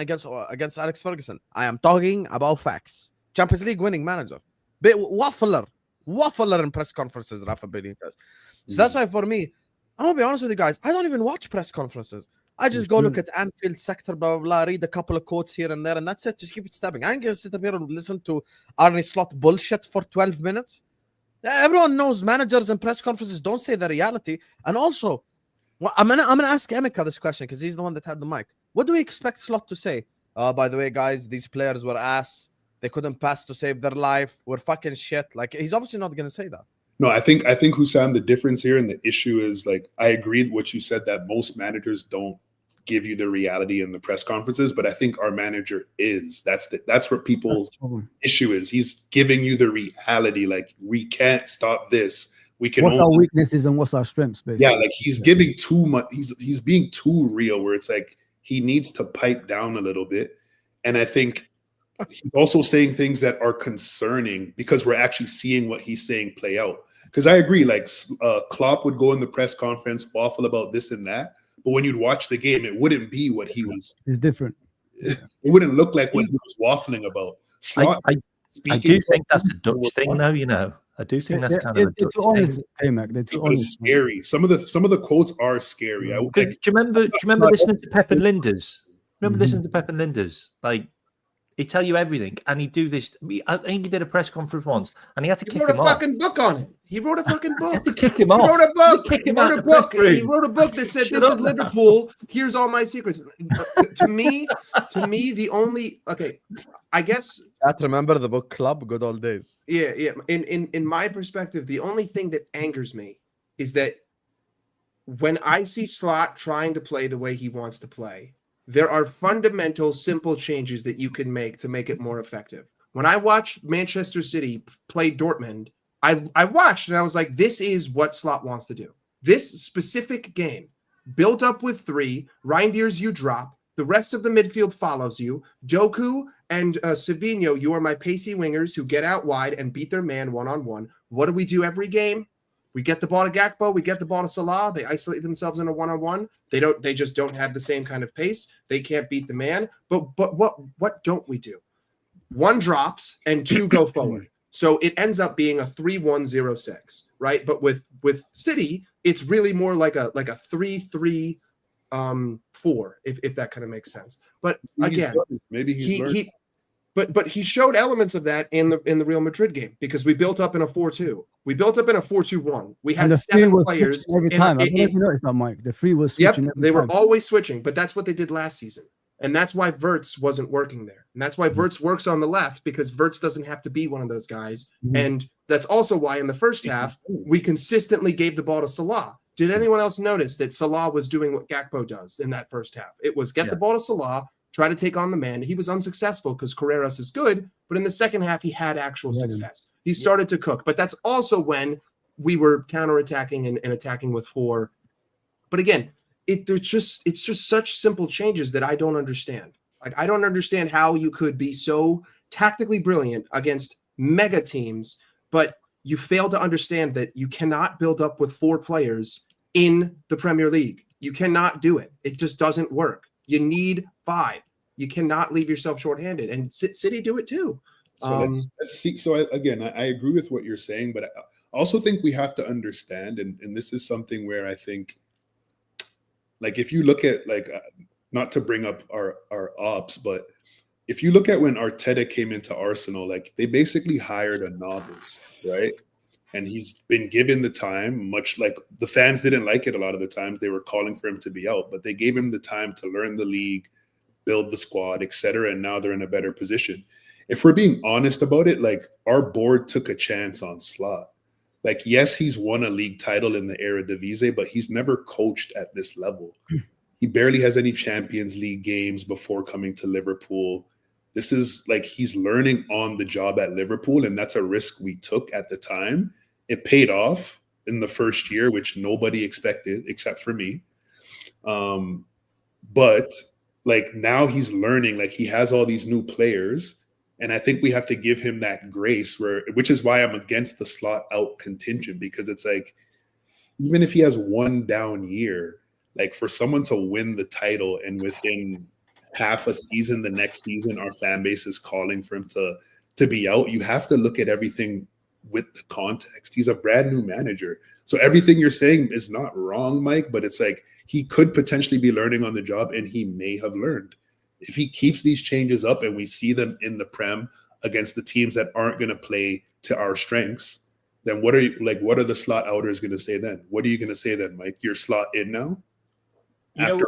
Alex Ferguson, I am talking about facts. Champions League winning manager. Waffler. waffler in press conferences, Rafa Benitez. So that's why for me, I'm gonna be honest with you guys, I don't even watch press conferences. I just go look at Anfield sector, blah, blah, blah, read a couple of quotes here and there, and that's it. Just keep it stepping. I ain't gonna sit up here and listen to Arne Slot bullshit for 12 minutes. Everyone knows managers and press conferences don't say the reality. And also, well, I'm gonna ask Emeka this question because he's the one that had the mic. What do we expect Slot to say? By the way, guys, these players were ass. They couldn't pass to save their life. We're fucking shit. Like, he's obviously not gonna say that. No, I think Husam, the difference here and the issue is, like, I agree with what you said, that most managers don't give you the reality in the press conferences, but I think our manager is. That's what people's issue is. He's giving you the reality. Like, we can't stop this. We can. What's our weaknesses and what's our strengths, basically? Yeah, like he's giving too much. He's being too real. Where it's like he needs to pipe down a little bit, and I think he's also saying things that are concerning because we're actually seeing what he's saying play out. Because I agree, like Klopp would go in the press conference, waffle about this and that. But when you'd watch the game, it wouldn't be what he was. It's different. It wouldn't look like what he was waffling about. I do think that's a Dutch thing, though. You know, I do think that's kind of a Dutch thing. Hey, Mac, they're too honest. Scary. Some of the quotes are scary. Do you remember listening to Pep and Linders? Remember listening to Pep and Linders? Like, he'd tell you everything, and he'd do this. I think he did a press conference once, and he had to kick him off. He wrote a fucking book on it. He wrote a fucking book. He had to kick him off. He wrote a book. He wrote a book that said, "This is Liverpool. Here's all my secrets." To me, the only I guess. Remember the book Club, Good Old Days. Yeah. In my perspective, the only thing that angers me is that when I see Slot trying to play the way he wants to play, there are fundamental, simple changes that you can make to make it more effective. When I watched Manchester City play Dortmund, I watched and I was like, this is what Slot wants to do. This specific game, built up with 3, Reinders you drop, the rest of the midfield follows you. Doku and Savinho, you are my pacey wingers who get out wide and beat their man one-on-one. What do we do every game? We get the ball to Gakpo, we get the ball to Salah, they isolate themselves in a one-on-one. They just don't have the same kind of pace. They can't beat the man. But what don't we do? 1 drops and 2 go forward. So it ends up being a 3-1-0-6, right? But with City, it's really more like a 3-3-4, if that kind of makes sense. But again, maybe he's But he showed elements of that in the Real Madrid game because we built up in a 4-2. We built up in a 4-2-1. We had 7 players every time. I don't know if you noticed that, Mike. The 3 was switching. Yep, they were always switching, but that's what they did last season. And that's why Wirtz wasn't working there. And that's why Wirtz works on the left because Wirtz doesn't have to be one of those guys. And that's also why in the first half, we consistently gave the ball to Salah. Did anyone else notice that Salah was doing what Gakpo does in that first half? It was get the ball to Salah, try to take on the man. He was unsuccessful because Carreras is good, but in the second half, he had actual success. He started to cook, but that's also when we were counterattacking and attacking with 4. But again, it's just such simple changes that I don't understand. Like, I don't understand how you could be so tactically brilliant against mega teams, but you fail to understand that you cannot build up with 4 players in the Premier League. You cannot do it. It just doesn't work. You need 5. You cannot leave yourself shorthanded. And City do it too. So let's see. So I agree with what you're saying, but I also think we have to understand, and this is something where I think, like, if you look at, like, not to bring up our ops, but if you look at when Arteta came into Arsenal, like, they basically hired a novice, right? And he's been given the time, much like the fans didn't like it a lot of the times. They were calling for him to be out, but they gave him the time to learn the league, build the squad, etc. And now they're in a better position. If we're being honest about it, like, our board took a chance on Slot. Like, yes, he's won a league title in the Eredivisie, but he's never coached at this level. He barely has any Champions League games before coming to Liverpool. This is like, he's learning on the job at Liverpool, and that's a risk we took at the time. It paid off in the first year, which nobody expected except for me. But like, now he's learning, like, he has all these new players. And I think we have to give him that grace, which is why I'm against the Slot out contention, because it's like, even if he has 1 down year, like, for someone to win the title and within half a season, the next season, our fan base is calling for him to be out, you have to look at everything with the context. He's a brand new manager. So everything you're saying is not wrong, Mike, but it's like he could potentially be learning on the job, and he may have learned. If he keeps these changes up and we see them in the Prem against the teams that aren't going to play to our strengths, then what are the slot outers going to say then? What are you going to say then, Mike? You're slot in now? You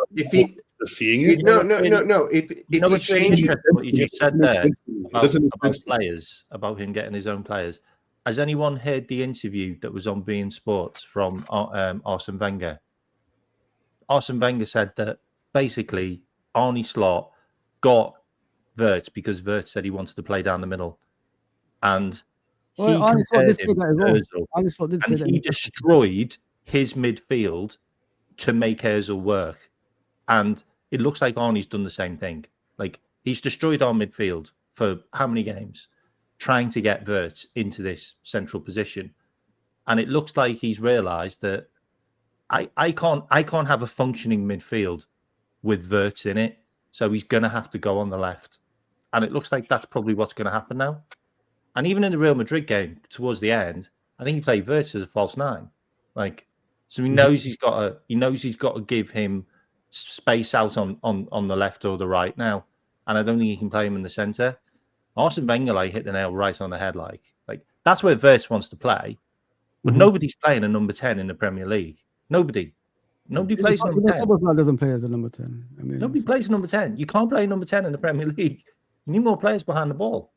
Seeing it? No. If he changes, what you just said there about sense. players, about him getting his own players. Has anyone heard the interview that was on beIN Sports from Arsene Wenger? Arsene Wenger said that basically Arne Slot got Wirtz because Wirtz said he wanted to play down the middle, and he compared him to Ozil, and he destroyed his midfield to make Ozil work. And it looks like Arnie's done the same thing. Like, he's destroyed our midfield for how many games, trying to get Wirtz into this central position. And it looks like he's realised that I can't have a functioning midfield with Wirtz in it. So he's going to have to go on the left. And it looks like that's probably what's going to happen now. And even in the Real Madrid game, towards the end, I think he played Wirtz as a false nine. Like, so he knows he's got to give him space out on the left or the right now. And I don't think he can play him in the centre. Arsene Wenger hit the nail right on the head. Like that's where Wirtz wants to play. But nobody's playing a number 10 in the Premier League. Nobody plays number 10. Soboslai doesn't play as a number 10. I mean, nobody plays number 10. You can't play number 10 in the Premier League. You need more players behind the ball.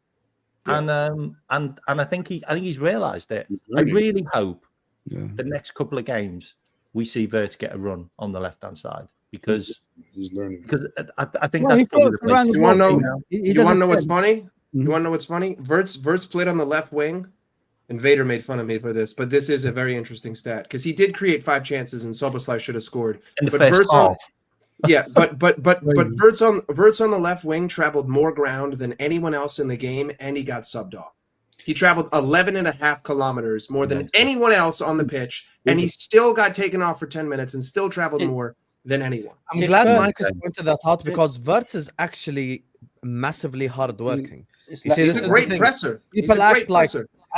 Yeah. And I think he's realised it. I really hope the next couple of games we see Wirtz get a run on the left-hand side because he's learning. Because I think that's probably the place. You want to know what's funny? You want to know what's funny? Wirtz played on the left wing, and Vader made fun of me for this, but this is a very interesting stat because he did create 5 chances, and Soboslai should have scored. In the first half. But Wirtz on the left wing traveled more ground than anyone else in the game, and he got subbed off. He traveled 11.5 kilometers more than anyone else on the pitch, and he still got taken off for 10 minutes and still traveled more than anyone. I'm glad Mike has pointed that out because Wirtz is actually massively hardworking. You see, he's a great presser. People act like,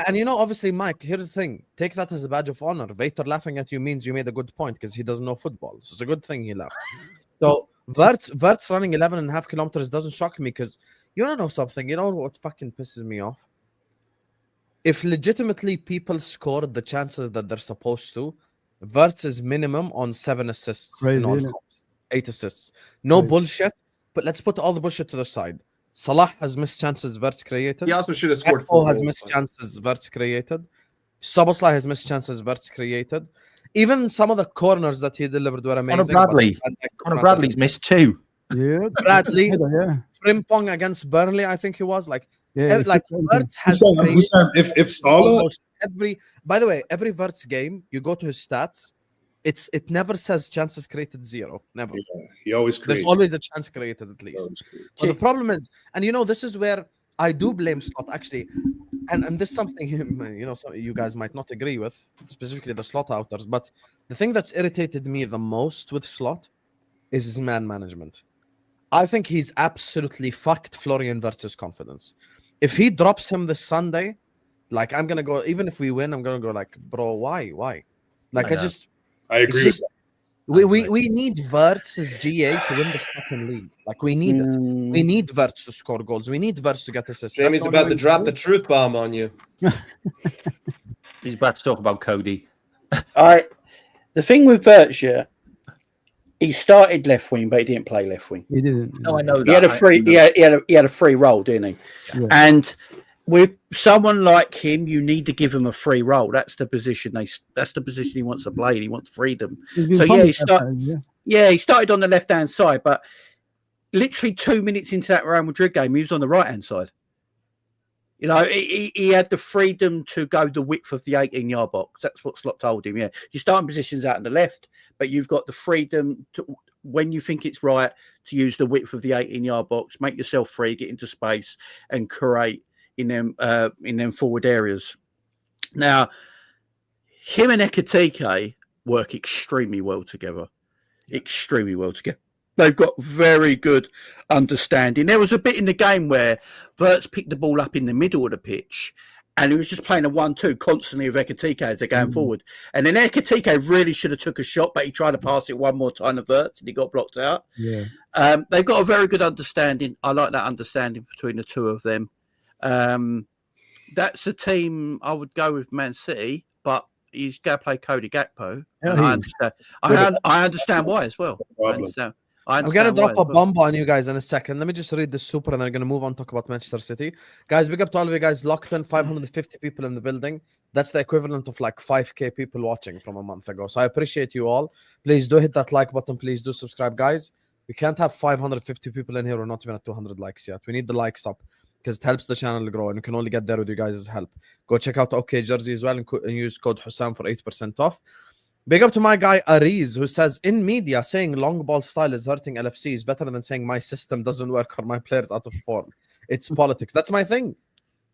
and obviously, Mike, here's the thing. Take that as a badge of honor. Vader laughing at you means you made a good point because he doesn't know football. So it's a good thing he laughed. So Wirtz running 11.5 kilometers doesn't shock me because you want to know something. You know what fucking pisses me off? If legitimately people scored the chances that they're supposed to, Wirtz is minimum on 7 assists in all comps, 8 assists. No bullshit, but let's put all the bullshit to the side. Salah has missed chances Wirtz created. He also should have scored. Eto'o has missed chances Wirtz created. Soboslai has missed chances Wirtz created. Even some of the corners that he delivered were amazing. Connor Bradley's missed 2. Yeah, Bradley, Frimpong against Burnley, I think he was Wirtz has if Salah by the way, every Wirtz game you go to his stats, it never says chances created 0. Never. Yeah, he always creates. There's always a chance created at least. But the problem is, and this is where I do blame Slot actually, and this is something you guys might not agree with, specifically the Slot outers. But the thing that's irritated me the most with Slot is his man management. I think he's absolutely fucked Florian Wirtz's confidence. If he drops him this Sunday, I'm gonna go. Even if we win, I'm gonna go bro, why? I agree with that. We need Wirtz's GA to win the second league. We need it. We need Wirtz to score goals. We need Wirtz to get assists. Jamie's about to drop the truth bomb on you. He's about to talk about Cody. All right. The thing with Wirtz, he started left wing, but he didn't play left wing. He didn't. No, I know that. He had a free. He had a free role, didn't he? Yeah. And with someone like him, you need to give him a free role. That's the position that's the position he wants to play. And he wants freedom. So he started on the left hand side, but literally 2 minutes into that Real Madrid game, he was on the right hand side. He had the freedom to go the width of the 18-yard box. That's what Slot told him. Yeah, your starting position's out on the left, but you've got the freedom to, when you think it's right, to use the width of the 18-yard box, make yourself free, get into space, and create in them forward areas. Now, him and Ekitike work extremely well together. Extremely well together. They've got very good understanding. There was a bit in the game where Wirtz picked the ball up in the middle of the pitch and he was just playing a 1-2 constantly with Ekitike as they're going forward. And then Ekitike really should have took a shot, but he tried to pass it one more time to Wirtz, and he got blocked out. Yeah. They've got a very good understanding. I like that understanding between the two of them. That's a team I would go with Man City, but he's going to play Cody Gakpo. And I understand why as well. I'm going to drop a bomb on you guys in a second. Let me just read the super and then I'm going to move on, talk about Manchester City. Guys, big up to all of you guys locked in, 550 people in the building. That's the equivalent of like 5K people watching from a month ago. So I appreciate you all. Please do hit that like button. Please do subscribe. Guys, we can't have 550 people in here. We're not even at 200 likes yet. We need the likes up because it helps the channel grow and we can only get there with you guys' help. Go check out OK Jersey as well and use code Husam for 8% off. Big up to my guy Ariz, who says in media saying long ball style is hurting LFC is better than saying my system doesn't work or my players out of form. It's politics. That's my thing.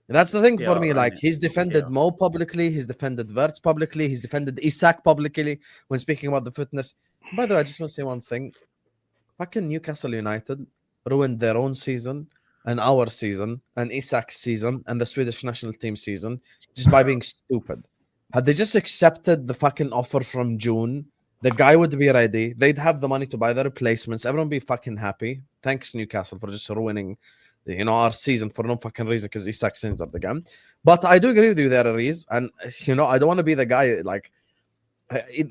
That's the thing for me. Like he's defended Mo publicly, he's defended Wirtz publicly, he's defended Isak publicly when speaking about the fitness. By the way, I just want to say one thing. Fucking Newcastle United ruined their own season and our season and Isak's season and the Swedish national team season just by being stupid. Had they just accepted the fucking offer from June, the guy would be ready. They'd have the money to buy the replacements. Everyone would be fucking happy. Thanks, Newcastle, for just ruining, our season for no fucking reason because Isak injured again. But I do agree with you there, Ariz. And, I don't want to be the guy, like,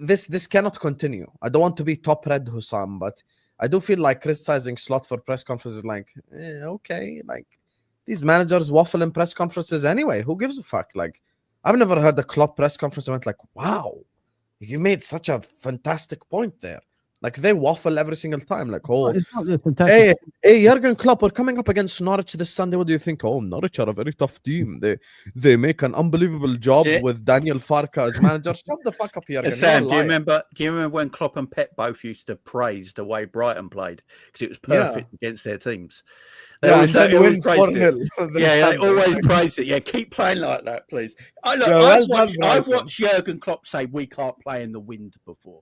this cannot continue. I don't want to be top red Husam, but I do feel like criticizing Slot for press conferences like, okay, like, these managers waffle in press conferences anyway. Who gives a fuck? Like, I've never heard a Klopp press conference and went like, wow, you made such a fantastic point there. Like they waffle every single time. Like, hey, Jurgen Klopp, we're coming up against Norwich this Sunday. What do you think? Oh, Norwich are a very tough team. They make an unbelievable job with Daniel Farke as manager. Shut the fuck up, Jurgen. Sam, do you remember when Klopp and Pep both used to praise the way Brighton played because it was perfect against their teams? They always praised it. They always praised it. Yeah, keep playing like that, please. I've watched Jurgen Klopp say we can't play in the wind before.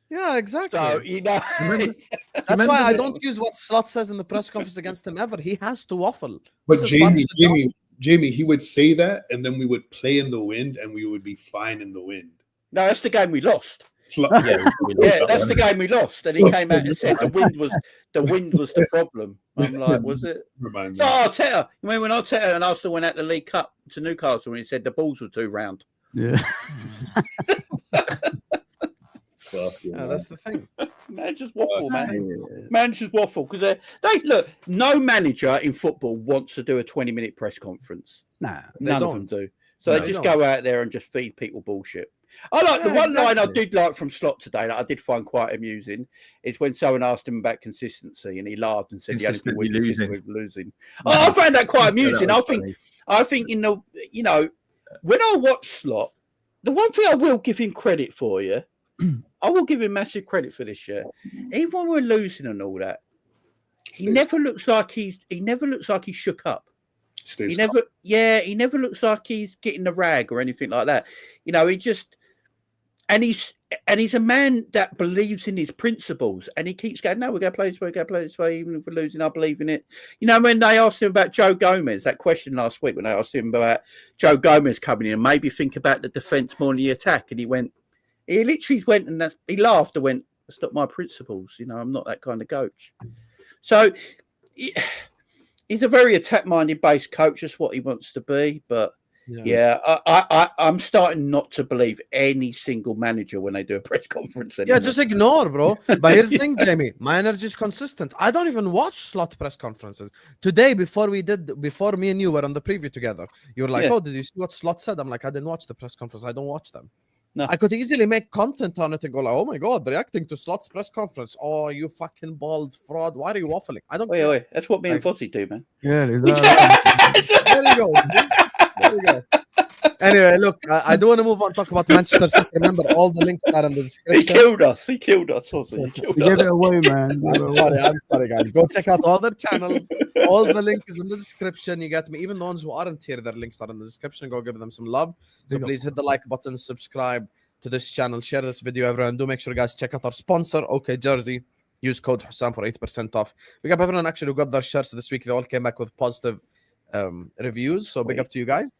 Yeah, exactly. So, that's why I don't use what Slot says in the press conference against him ever. He has to waffle. But Jamie, he would say that, and then we would play in the wind, and we would be fine in the wind. No, that's the game we lost. That's the game we lost. And he came out and said the wind was the problem. I'm like, was it? So Arteta, when Arteta and Arsenal went out the League Cup to Newcastle, and he said the balls were too round. Yeah. That's the thing. Man, just waffle, man. Man, just waffle because they look. No manager in football wants to do a 20-minute press conference. Nah, none of them do. So they just go out there and just feed people bullshit. I like the one line I did like from Slot today that I did find quite amusing is when someone asked him about consistency and he laughed and said the only thing we're losing. I found that quite amusing. I think in the when I watch Slot, the one thing I will give him credit for, I will give him massive credit for this year. Even when we're losing and all that, he never looks like he's shook up. He never looks like he's getting the rag or anything like that. He just he's a man that believes in his principles and he keeps going, no, we're going to play this way, even if we're losing, I believe in it. When they asked him about Joe Gomez, that question last week when they asked him about Joe Gomez coming in and maybe think about the defence more than the attack, and he literally went and he laughed and went, that's not my principles. I'm not that kind of coach. So he's a very attack-minded based coach. That's what he wants to be. But I'm starting not to believe any single manager when they do a press conference anymore. Yeah, just ignore, bro. But here's the thing, Jamie. My energy is consistent. I don't even watch Slot press conferences. Today, before me and you were on the preview together, you were like, oh, did you see what Slot said? I'm like, I didn't watch the press conference. I don't watch them. No. I could easily make content on it and go like, oh my God, reacting to Slot's press conference. Oh, you fucking bald fraud. Why are you waffling? I don't Wait. That's what me and Fozzie do, man. Yeah, there you go. There you go. Anyway, look, I do want to move on and talk about Manchester City. Remember, all the links are in the description. He killed us. Also. He gave it away, man. I'm sorry, guys. Go check out all their channels. All the links is in the description. You get me. Even the ones who aren't here, their links are in the description. Go give them some love. So please hit the like button, subscribe to this channel, share this video, everyone. Do make sure, guys, check out our sponsor, OK Jersey. Use code Husam for 8% off. We got everyone actually who got their shirts this week. They all came back with positive reviews. So big up to you guys.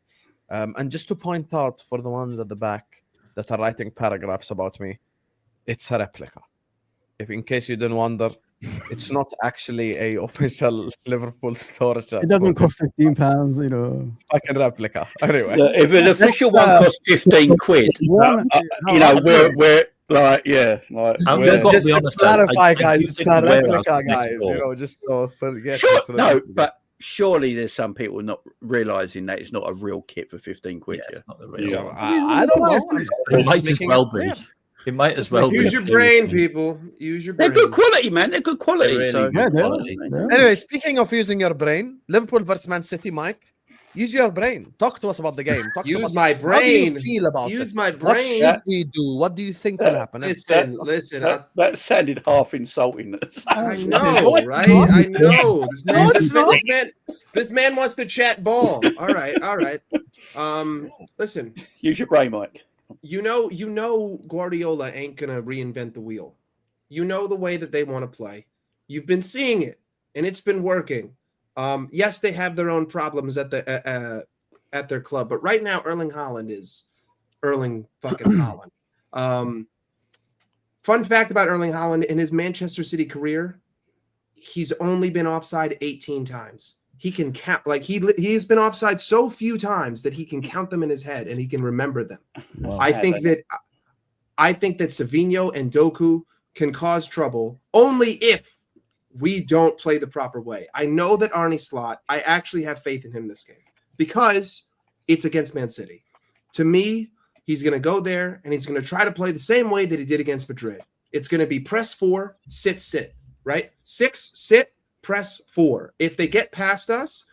And just to point out for the ones at the back that are writing paragraphs about me, it's a replica. If in case you didn't wonder, it's not actually a official Liverpool store shirt. It doesn't cost £15, you know. Fucking replica. Anyway, Look, if an official one costs 15 quid, One, you know, we're like, yeah, like, I'm we're- just- just be to honest, clarify, I guys, do it's think a the warehouse replica, is next guys. door. You know, just so forget. sure, it's a no, replica. but surely there's some people not realizing that it's not a real kit for 15 quid. Yeah, Yeah. it's not the real. Yeah. one. I don't know. It might as making well it be. clear. It might as well be. Use your brain, people. Use your They're brain. good quality, man. They're good quality. They're really so good Yeah, quality. Anyway, speaking of using your brain, Liverpool versus Man City, Mike. Use your brain. Talk to us about the game. Talk to Use us. my How do you brain. feel about Use it? my What brain. should we do? What do you think will happen? Listen. that sounded half insulting. I No, know, it's right? not. I know. it's This man wants to chat ball. All right. Listen. Use your brain, Mike. You know Guardiola ain't gonna reinvent the wheel. You know the way that they want to play. You've been seeing it, and it's been working. Yes, they have their own problems at their club, but right now Erling Haaland is Erling fucking Haaland. Fun fact about Erling Haaland: in his Manchester City career, he's only been offside 18 times. He can count, like he's been offside so few times that he can count them in his head and he can remember them. Wow. I think that Savinho and Doku can cause trouble only if we don't play the proper way. I know that Arne Slot, I actually have faith in him this game because it's against Man City. To me, he's going to go there and he's going to try to play the same way that he did against Madrid. It's going to be press 4, sit, right? 6, sit, press 4. If they get past us,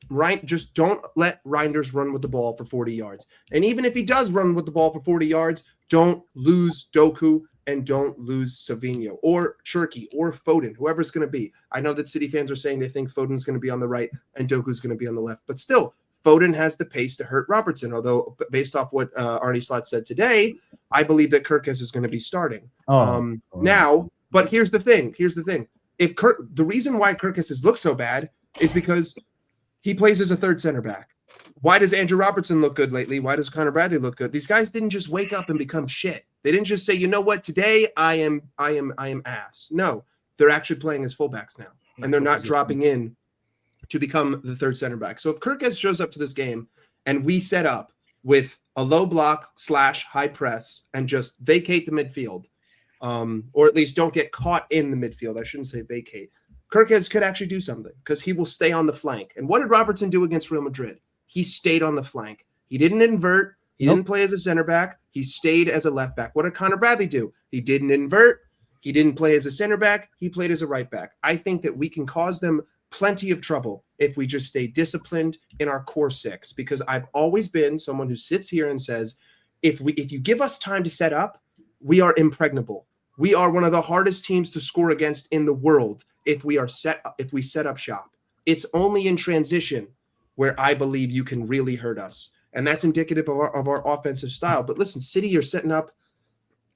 right, just don't let Reinders run with the ball for 40 yards. And even if he does run with the ball for 40 yards, don't lose Doku and don't lose Savinho or Cherky or Foden, whoever's going to be. I know that City fans are saying they think Foden's going to be on the right and Doku's going to be on the left, but still, Foden has the pace to hurt Robertson, although based off what Arne Slot said today, I believe that Kirkes is going to be starting. Now, but here's the thing. If the reason why Kirkes looks so bad is because he plays as a third center back. Why does Andrew Robertson look good lately? Why does Connor Bradley look good? These guys didn't just wake up and become shit. They didn't just say, you know what, today I am ass. No, they're actually playing as fullbacks now, and they're not dropping in to become the third center back. So if Kirkes shows up to this game and we set up with a low block / high press and just vacate the midfield, or at least don't get caught in the midfield. I shouldn't say vacate. Kirkes could actually do something because he will stay on the flank. And what did Robertson do against Real Madrid? He stayed on the flank. He didn't invert. He didn't play as a center back. He stayed as a left back. What did Connor Bradley do? He didn't invert. He didn't play as a center back. He played as a right back. I think that we can cause them plenty of trouble if we just stay disciplined in our core 6, because I've always been someone who sits here and says, if you give us time to set up, we are impregnable. We are one of the hardest teams to score against in the world if we set up shop. It's only in transition where I believe you can really hurt us. And that's indicative of our offensive style. But listen, City are setting up.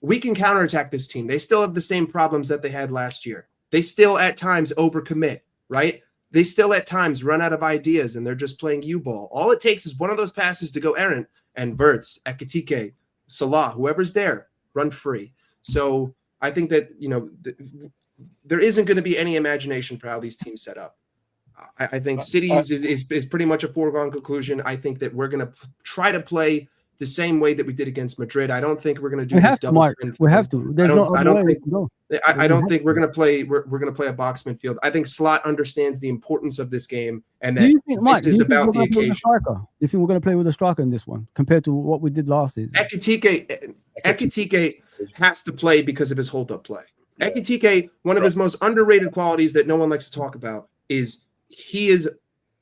We can counterattack this team. They still have the same problems that they had last year. They still at times overcommit, right? They still at times run out of ideas and they're just playing U-ball. All it takes is one of those passes to go errant, and Wirtz, Ekitike, Salah, whoever's there, run free. So I think that, there isn't going to be any imagination for how these teams set up. I think City is pretty much a foregone conclusion. I think that we're going to try to play the same way that we did against Madrid. I don't think we're going to do this double. We have to. There's no other way to go. I don't think we're going to play. We're going to play a box midfield. I think Slot understands the importance of this game, and that this is about the occasion. Do you think we're going to play with a striker in this one compared to what we did last season? Ekitike has to play because of his hold-up play. Ekitike, one of his most underrated qualities that no one likes to talk about is he is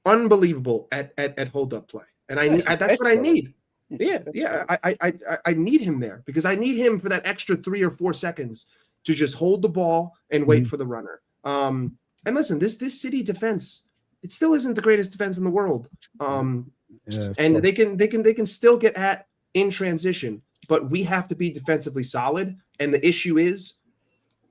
unbelievable at hold-up play, and that's what I need. Yeah. I need him there because I need him for that extra 3 or 4 seconds to just hold the ball and wait for the runner. And listen, this City defense, it still isn't the greatest defense in the world. And they can still get at in transition, but we have to be defensively solid. And the issue is,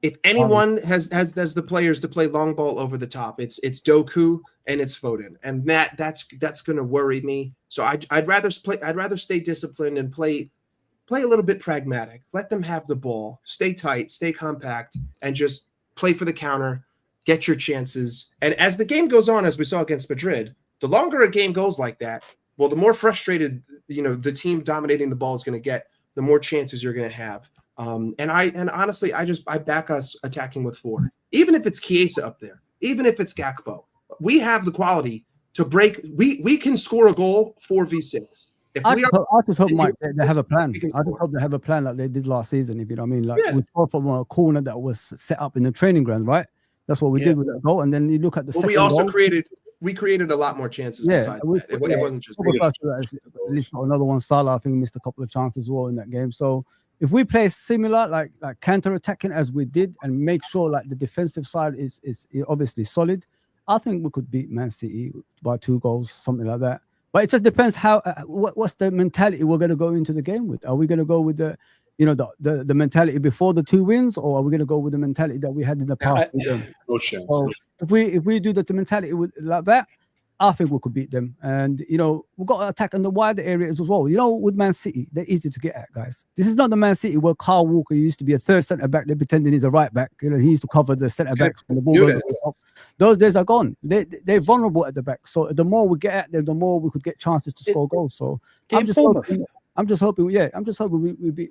if anyone has the players to play long ball over the top, it's Doku and it's Foden, and that's going to worry me. So I'd rather stay disciplined and play a little bit pragmatic. Let them have the ball, stay tight, stay compact, and just play for the counter, get your chances. And as the game goes on, as we saw against Madrid, the longer a game goes like that, well, the more frustrated the team dominating the ball is going to get, the more chances you're going to have. And honestly, I back us attacking with 4, even if it's Chiesa up there, even if it's Gakpo. We have the quality to break. We can score a goal 4v6. I just hope, Mike, they have a plan. I just hope they have a plan like they did last season. If you know what I mean, like we scored from a corner that was set up in the training ground, right? That's what we did with that goal. And then you look at the second we also goal. created a lot more chances. Besides that. It wasn't just at least got another one. Salah, I think, missed a couple of chances as well in that game. So if we play similar, like counter-attacking as we did, and make sure like the defensive side is obviously solid, I think we could beat Man City by 2 goals, something like that. But it just depends how what's the mentality we're going to go into the game with. Are we going to go with the mentality before the 2 wins, or are we going to go with the mentality that we had in the past? No chance. So if we do the mentality like that, I think we could beat them. And we've got to attack in the wider areas as well. With Man City, they're easy to get at, guys. This is not the Man City where Kyle Walker used to be a third centre back. They're pretending he's a right back. He used to cover the centre backs when the ball goes up. Those days are gone. They're vulnerable at the back. So the more we get at them, the more we could get chances to score goals. So I'm just hoping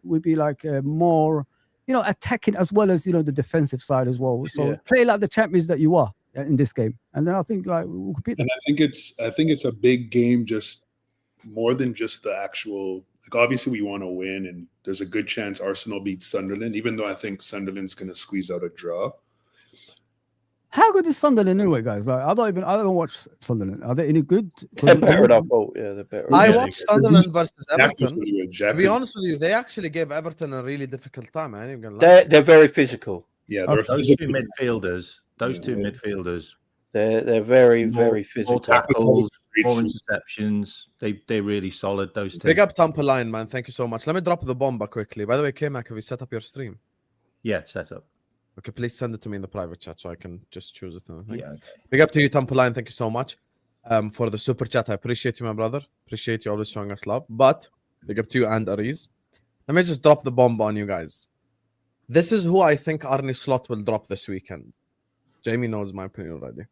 we'd be like more, attacking as well as the defensive side as well. So play like the champions that you are in this game, and then I think like we could beat them. And I think it's a big game, just more than just the actual. Like obviously we want to win, and there's a good chance Arsenal beats Sunderland, even though I think Sunderland's going to squeeze out a draw. How good is Sunderland anyway, guys? Like I don't watch Sunderland. Are they any good? They're better than I thought. Yeah, they're better. I watched Sunderland versus Everton. To be honest with you, they actually gave Everton a really difficult time. I ain't even gonna lie. They're very physical. Yeah, those 2 midfielders. Those 2 midfielders. They're very, very physical. More tackles, more interceptions. They're really solid. Those 2. Big up Tampa Line, man. Thank you so much. Let me drop the bomba quickly. By the way, K-Mac, have you set up your stream? Yeah, set up. Okay, please send it to me in the private chat so I can just choose it. Yeah. Okay. Big up to you, Tampa Line. Thank you so much for the super chat. I appreciate you, my brother. Appreciate you always showing us love. But big up to you and Ariz. Let me just drop the bomb on you guys. This is who I think Arne Slot will drop this weekend. Jamie knows my opinion already.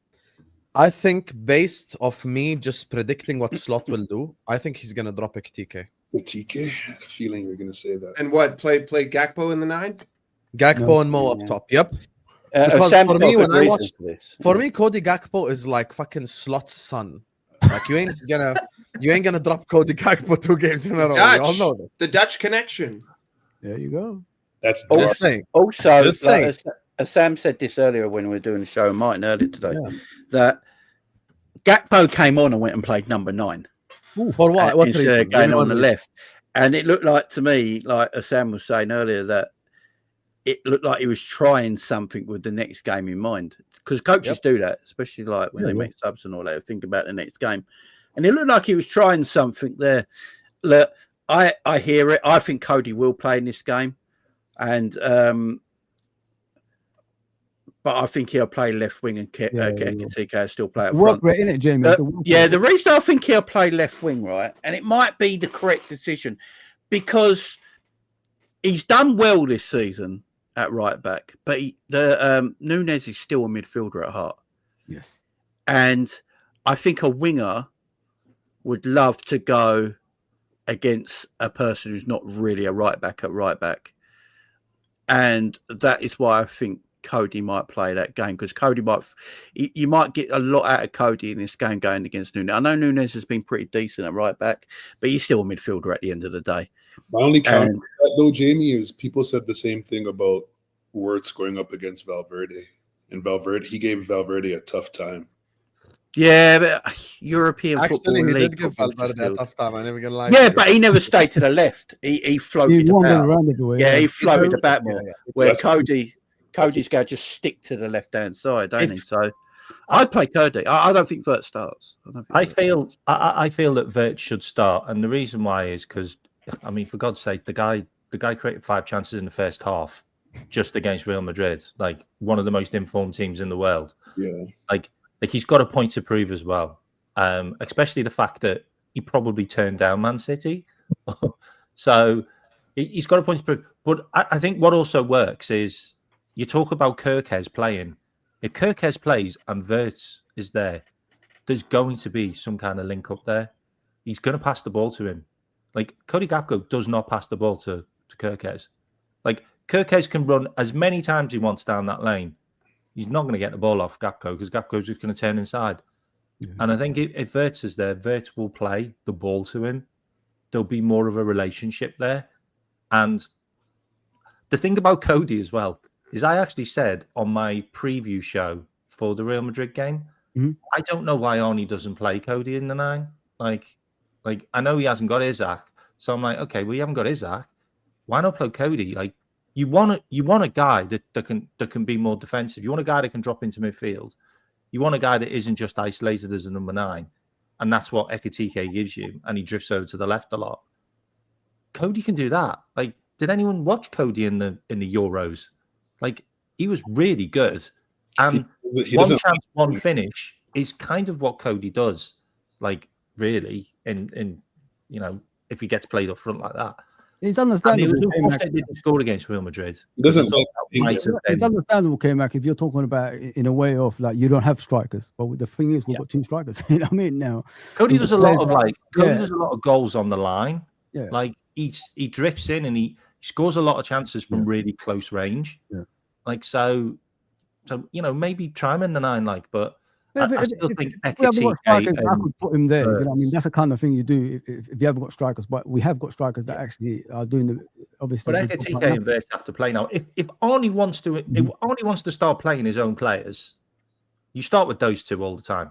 I think based off me just predicting what Slot will do, I think he's going to drop Ekitike. TK? I had a feeling you're going to say that. And what, play Gakpo in the 9? Gakpo and Mo up top. Yep. Because for me, when I watch, Cody Gakpo is like fucking Slot's son. Like you ain't gonna drop Cody Gakpo 2 games in a row. You all know that. The Dutch connection. There you go. That's just saying. Also, as Sam said this earlier when we were doing the show, Martin earlier today, that Gakpo came on and went and played number 9. Ooh, for what? What reason? Going on the left, and it looked like to me, like as Sam was saying earlier, that it looked like he was trying something with the next game in mind, because coaches do that, especially like when they make subs and all that. Think about the next game, and it looked like he was trying something there. Look, I hear it. I think Cody will play in this game, and but I think he'll play left wing and Ekitike still play up front. Rate, innit, Jamie? The reason I think he'll play left wing, right, and it might be the correct decision, because he's done well this season at right back, but Núñez is still a midfielder at heart. Yes, and I think a winger would love to go against a person who's not really a right back at right back, and that is why I think Cody might play that game, because you might get a lot out of Cody in this game going against Núñez. I know Núñez has been pretty decent at right back, but he's still a midfielder at the end of the day. My only counter to that, though, Jamie, is people said the same thing about Wirtz going up against Valverde. And he gave Valverde a tough time. Yeah, but European football he league did give Valverde a tough time. I never gonna lie. Yeah, but he never stayed to the left. He floated about. He floated about more. Where Cody's going to just stick to the left-hand side, don't he? So I'd play Cody. I don't think Vert starts. I feel that Vert should start, and the reason why is because, I mean, for God's sake, the guy created 5 chances in the first half just against Real Madrid, like one of the most informed teams in the world. Yeah. Like Like he's got a point to prove as well, especially the fact that he probably turned down Man City. So he's got a point to prove. But I think what also works is you talk about Kirkes playing. If Kirkes plays and Wirtz is there, there's going to be some kind of link up there. He's going to pass the ball to him. Like Cody Gakpo does not pass the ball to Kirkes. Like Kirkes can run as many times he wants down that lane. He's not going to get the ball off Gakpo because Gakpo's just going to turn inside. Yeah. And I think if Wirtz is there, Wirtz will play the ball to him. There'll be more of a relationship there. And the thing about Cody as well is I actually said on my preview show for the Real Madrid game, I don't know why Arnie doesn't play Cody in the 9. Like I know he hasn't got Isaac. So I'm like, okay, well, you haven't got Isaac. Why not play Cody? Like you want a guy that can be more defensive. You want a guy that can drop into midfield. You want a guy that isn't just isolated as a number 9. And that's what Ekitike gives you. And he drifts over to the left a lot. Cody can do that. Like, did anyone watch Cody in the Euros? Like, he was really good. And one chance, one finish is kind of what Cody does. Like, really, in if he gets played up front like that. It's understandable. He didn't score against Real Madrid. It's understandable, K-Mac, if you're talking about in a way of like you don't have strikers. But the thing is, we've got 2 strikers. You know what I mean? Now Cody does a lot of goals on the line. Yeah. Like he drifts in and he scores a lot of chances from really close range. Yeah. Like so maybe try him in the 9, like, but I still think I could put him there. You know what I mean? That's the kind of thing you do if you haven't got strikers. But we have got strikers that actually are doing the obviously. But Ekitike and Wirtz have to play now. If Arnie wants to, if Arnie wants to start playing his own players, you start with those 2 all the time.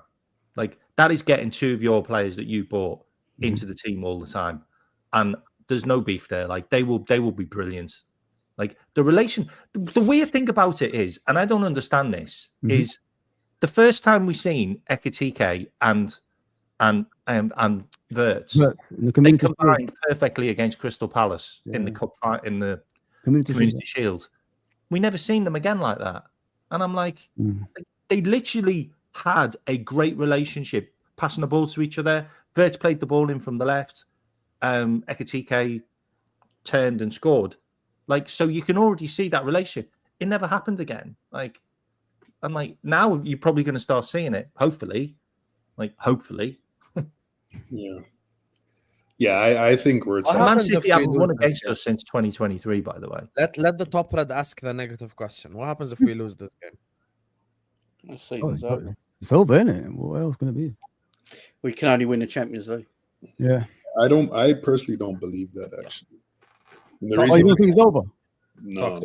Like that is getting 2 of your players that you bought into the team all the time, and there's no beef there. Like they will be brilliant. Like the weird thing about it is, and I don't understand this, is the first time we seen Ekitike and Wirtz, they combined perfectly against Crystal Palace in the cup fight in the Community Shield. We never seen them again like that, and I'm like, they literally had a great relationship, passing the ball to each other. Wirtz played the ball in from the left. Ekitike turned and scored. Like, so you can already see that relationship. It never happened again. Like, I'm like, now you're probably going to start seeing it. Hopefully. Yeah, I think we're. Man City haven't won against us since 2023, by the way. Let the top red ask the negative question. What happens if we lose this game? Let's see. It's over, isn't it? What else going to be? We can only win the Champions League. Yeah. I personally don't believe that, actually. And you don't think it's over? No.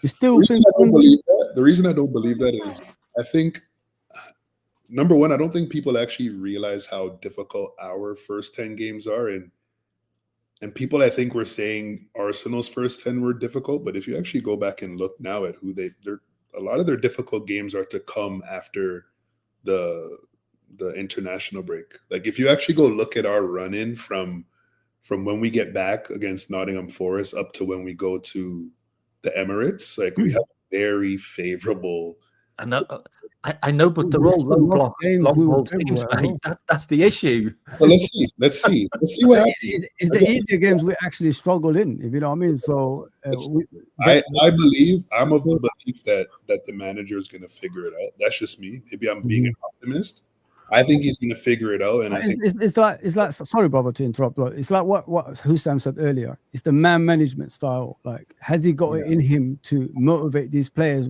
You still the reason I don't believe that is I think, number one, I don't think people actually realize how difficult our first 10 games are. And people, I think, were saying Arsenal's first 10 were difficult. But if you actually go back and look now at who they're a lot of their difficult games are to come after the international break. Like if you actually go look at our run-in from when we get back against Nottingham Forest up to when we go to the Emirates, like we have very favorable. I know, but they're all low block, long ball teams. That's the issue. Well, let's see what happens. It's the easier games we actually struggle in, if you know what I mean. So I'm of the belief that the manager is going to figure it out. That's just me. Maybe I'm being an optimist. I think he's going to figure it out, and I think it's like sorry, brother, to interrupt. But it's like what Husam said earlier. It's the man management style. Like, has he got it in him to motivate these players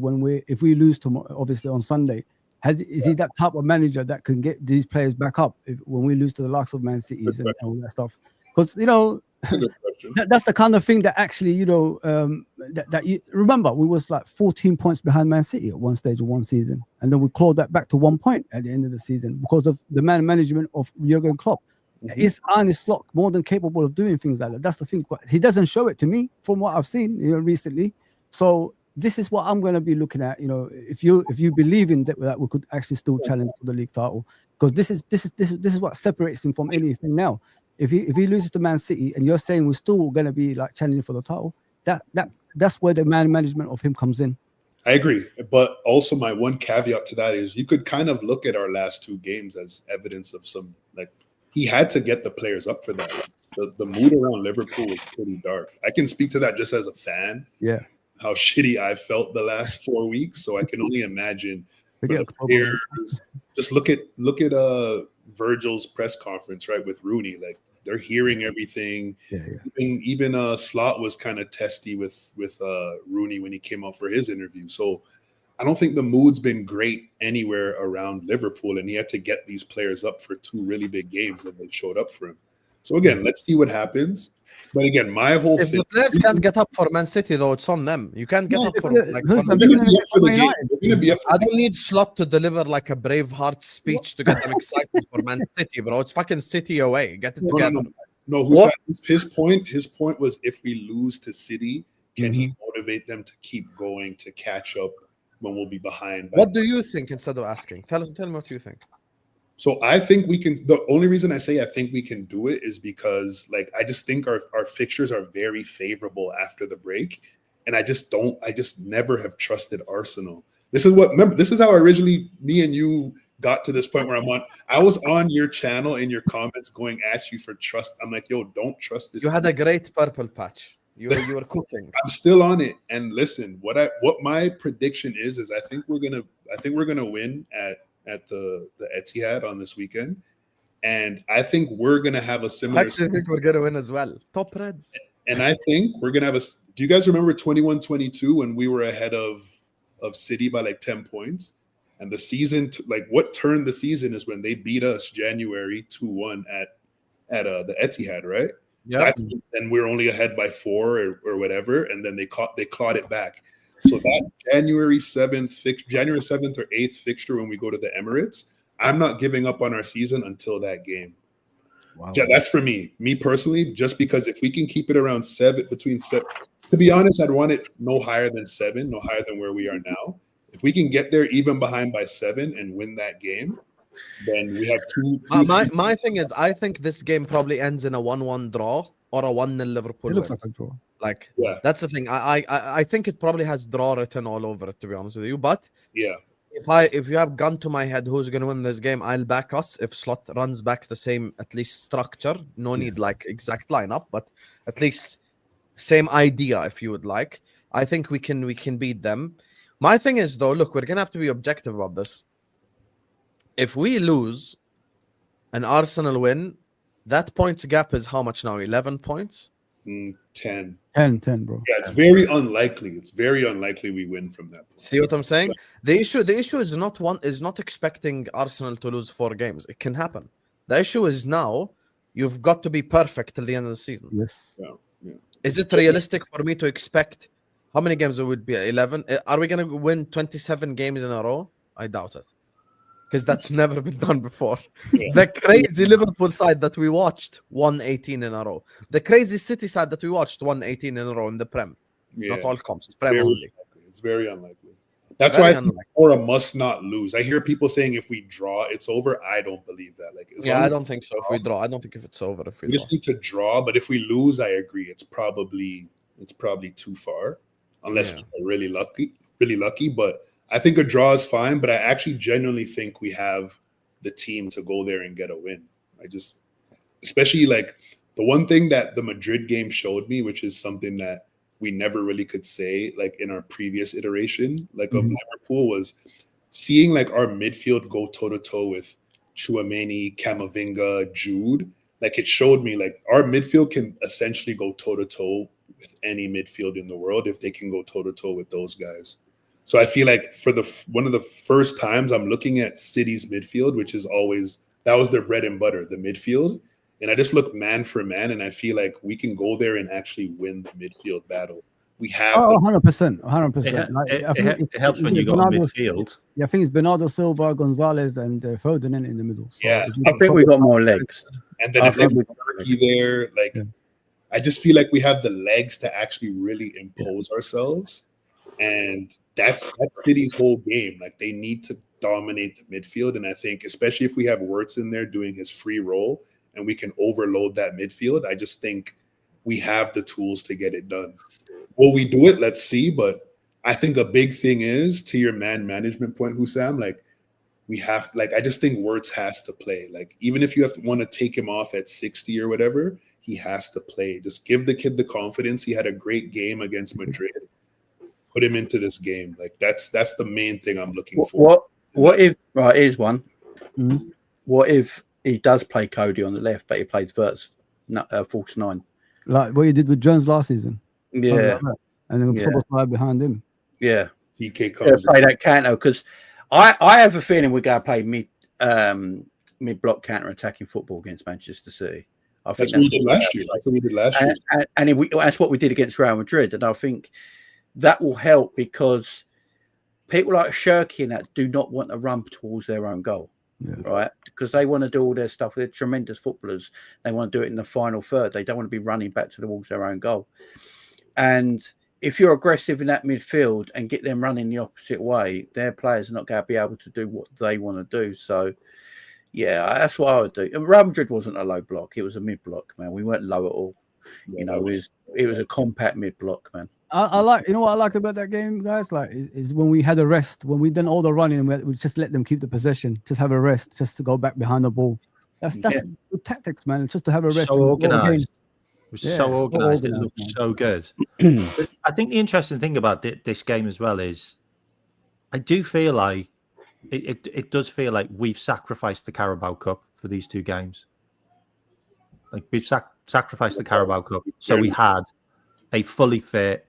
if we lose tomorrow, obviously on Sunday? Is he that type of manager that can get these players back up when we lose to the likes of Man Cities and all that stuff? Because that's the kind of thing that actually that you remember. We was like 14 points behind Man City at one stage of one season, and then we clawed that back to 1 point at the end of the season because of the man management of Jurgen Klopp. Is Arne Slot more than capable of doing things like that? That's the thing. But he doesn't show it to me from what I've seen recently. So this is what I'm going to be looking at. If you believe in that we could actually still challenge for the league title, because this is what separates him from anything now. If he loses to Man City and you're saying we're still going to be like challenging for the title, that's where the man management of him comes in. I agree. But also my one caveat to that is you could kind of look at our last 2 games as evidence of some, like, he had to get the players up for that. The mood around Liverpool was pretty dark. I can speak to that just as a fan. Yeah. How shitty I felt the last 4 weeks. So I can only imagine for the players. Just look at Virgil's press conference, right, with Rooney. Like, they're hearing everything. Yeah. Even Slot was kind of testy with Rooney when he came out for his interview. So I don't think the mood's been great anywhere around Liverpool, and he had to get these players up for 2 really big games, and they showed up for him. So again, let's see what happens. But again, my whole If the players can't get up for Man City, though, it's on them. You can't get up for like. they're going to be up for the game. They're going to be up. I don't need Slot to deliver like a Braveheart speech to get them excited for Man City, bro. It's fucking City away. Get it together. No, Husam, his point was if we lose to City, can he motivate them to keep going, to catch up when we'll be behind? What do you think instead of asking? Tell me what you think. So I think we can. The only reason I say I think we can do it is because, like, I just think our fixtures are very favorable after the break, and I just never have trusted Arsenal. This is how originally me and you got to this point where I was on your channel in your comments going at you for trust. I'm like, yo, don't trust this. You had a great purple patch. You were cooking. I'm still on it. And listen, what my prediction is I think we're gonna win at the Etihad on this weekend, and I think we're gonna have a similar. Actually, I think we're gonna win as well. Top Reds. And I think we're gonna have a. Do you guys remember 21-22 when we were ahead of City by like 10 points? And the season, like what turned the season is when they beat us January 2-1 at the Etihad, right? Yeah. And we're only ahead by 4 or whatever, and then they clawed it back. So that January 7th or 8th fixture when we go to the Emirates, I'm not giving up on our season until that game. Wow. Yeah, that's for me personally, just because if we can keep it around 7, to be honest, I'd want it no higher than 7, no higher than where we are now. If we can get there even behind by 7 and win that game, then we have two my thing is, I think this game probably ends in a 1-1 draw or a 1-0 Liverpool. It looks win. like a draw. Like, Yeah. that's the thing. I think it probably has draw written all over it, to be honest with you. But yeah, if you have gun to my head who's going to win this game, I'll back us if Slot runs back the same, at least structure. No need like exact lineup, but at least same idea if you would like. I think we can beat them. My thing is, though, look, we're going to have to be objective about this. If we lose an Arsenal win, that points gap is how much now? 11 points? 10. 10, bro. Yeah, it's very unlikely. It's very unlikely we win from that. See what I'm saying? The issue is not expecting Arsenal to lose 4 games. It can happen. The issue is now you've got to be perfect till the end of the season. Yes. Yeah. Is it realistic for me to expect how many games it would be? 11? Are we going to win 27 games in a row? I doubt it. Because that's never been done before. Yeah. The crazy Liverpool side that we watched won 18 in a row. The crazy City side that we watched won 18 in a row in the Prem. Yeah. Not all comps. Prem Very only. unlikely. It's very unlikely. That's Very why I think unlikely. or a must not lose. I hear people saying if we draw, it's over. I don't believe that. Like, as long I as don't think so. If we draw, I don't think if it's over. If we we just need to draw. But if we lose, I agree. It's probably too far, unless we're really lucky. But I think a draw is fine. But I actually genuinely think we have the team to go there and get a win. Especially like the one thing that the Madrid game showed me, which is something that we never really could say like in our previous iteration, like of Liverpool, was seeing like our midfield go toe to toe with Tchouaméni, Camavinga, Jude. Like it showed me like our midfield can essentially go toe to toe with any midfield in the world if they can go toe to toe with those guys. So I feel like for one of the first times I'm looking at City's midfield, which is that was their bread and butter, the midfield. And I just look man for man, and I feel like we can go there and actually win the midfield battle. We have 100%. 100%. It helps when you got a midfield. Yeah, I think it's Bernardo Silva, Gonzalez, and Foden in the middle. So I think we got more legs. And then if Turkey there, like I just feel like we have the legs to actually really impose ourselves. And that's City's whole game. Like they need to dominate the midfield. And I think especially if we have Wirtz in there doing his free role and we can overload that midfield, I just think we have the tools to get it done. Will we do it? Let's see. But I think a big thing is, to your man management point, Husam, like we have, like, I just think Wirtz has to play. Like, even if you want to take him off at 60 or whatever, he has to play. Just give the kid the confidence. He had a great game against Madrid. Put him into this game. Like, that's the main thing I'm looking for. What if, right, here's one. Mhm. What if he does play Cody on the left, but he plays Wirtz, false 9? Like what he did with Jones last season. Yeah. And then Yeah. Soboslai behind him. Yeah. TK Yeah, comes. play that Canto, because I have a feeling we're going to play mid block counter attacking football against Manchester City. I think That's what we did last year. That's what we did last year. And that's what we did against Real Madrid. And I think that will help because people like Shirky and that do not want to run towards their own goal, right? Because they want to do all their stuff. They're tremendous footballers. They want to do it in the final third. They don't want to be running back towards their own goal. And if you're aggressive in that midfield and get them running the opposite way, their players are not going to be able to do what they want to do. So, yeah, that's what I would do. And Real Madrid wasn't a low block; it was a mid block, man. We weren't low at all. You know, it was a compact mid block, man. I like, you know what I liked about that game, guys? Like, is when we had a rest, when we done all the running, we just let them keep the possession, just have a rest, just to go back behind the ball. That's good tactics, man. Just to have a rest. So organised. It was Yeah, so organised. It organised, looked man. so good. But I think the interesting thing about this game as well is, I do feel like it does feel like we've sacrificed the Carabao Cup for these two games. Like we've sacrificed the Carabao Cup, so we had a fully fit,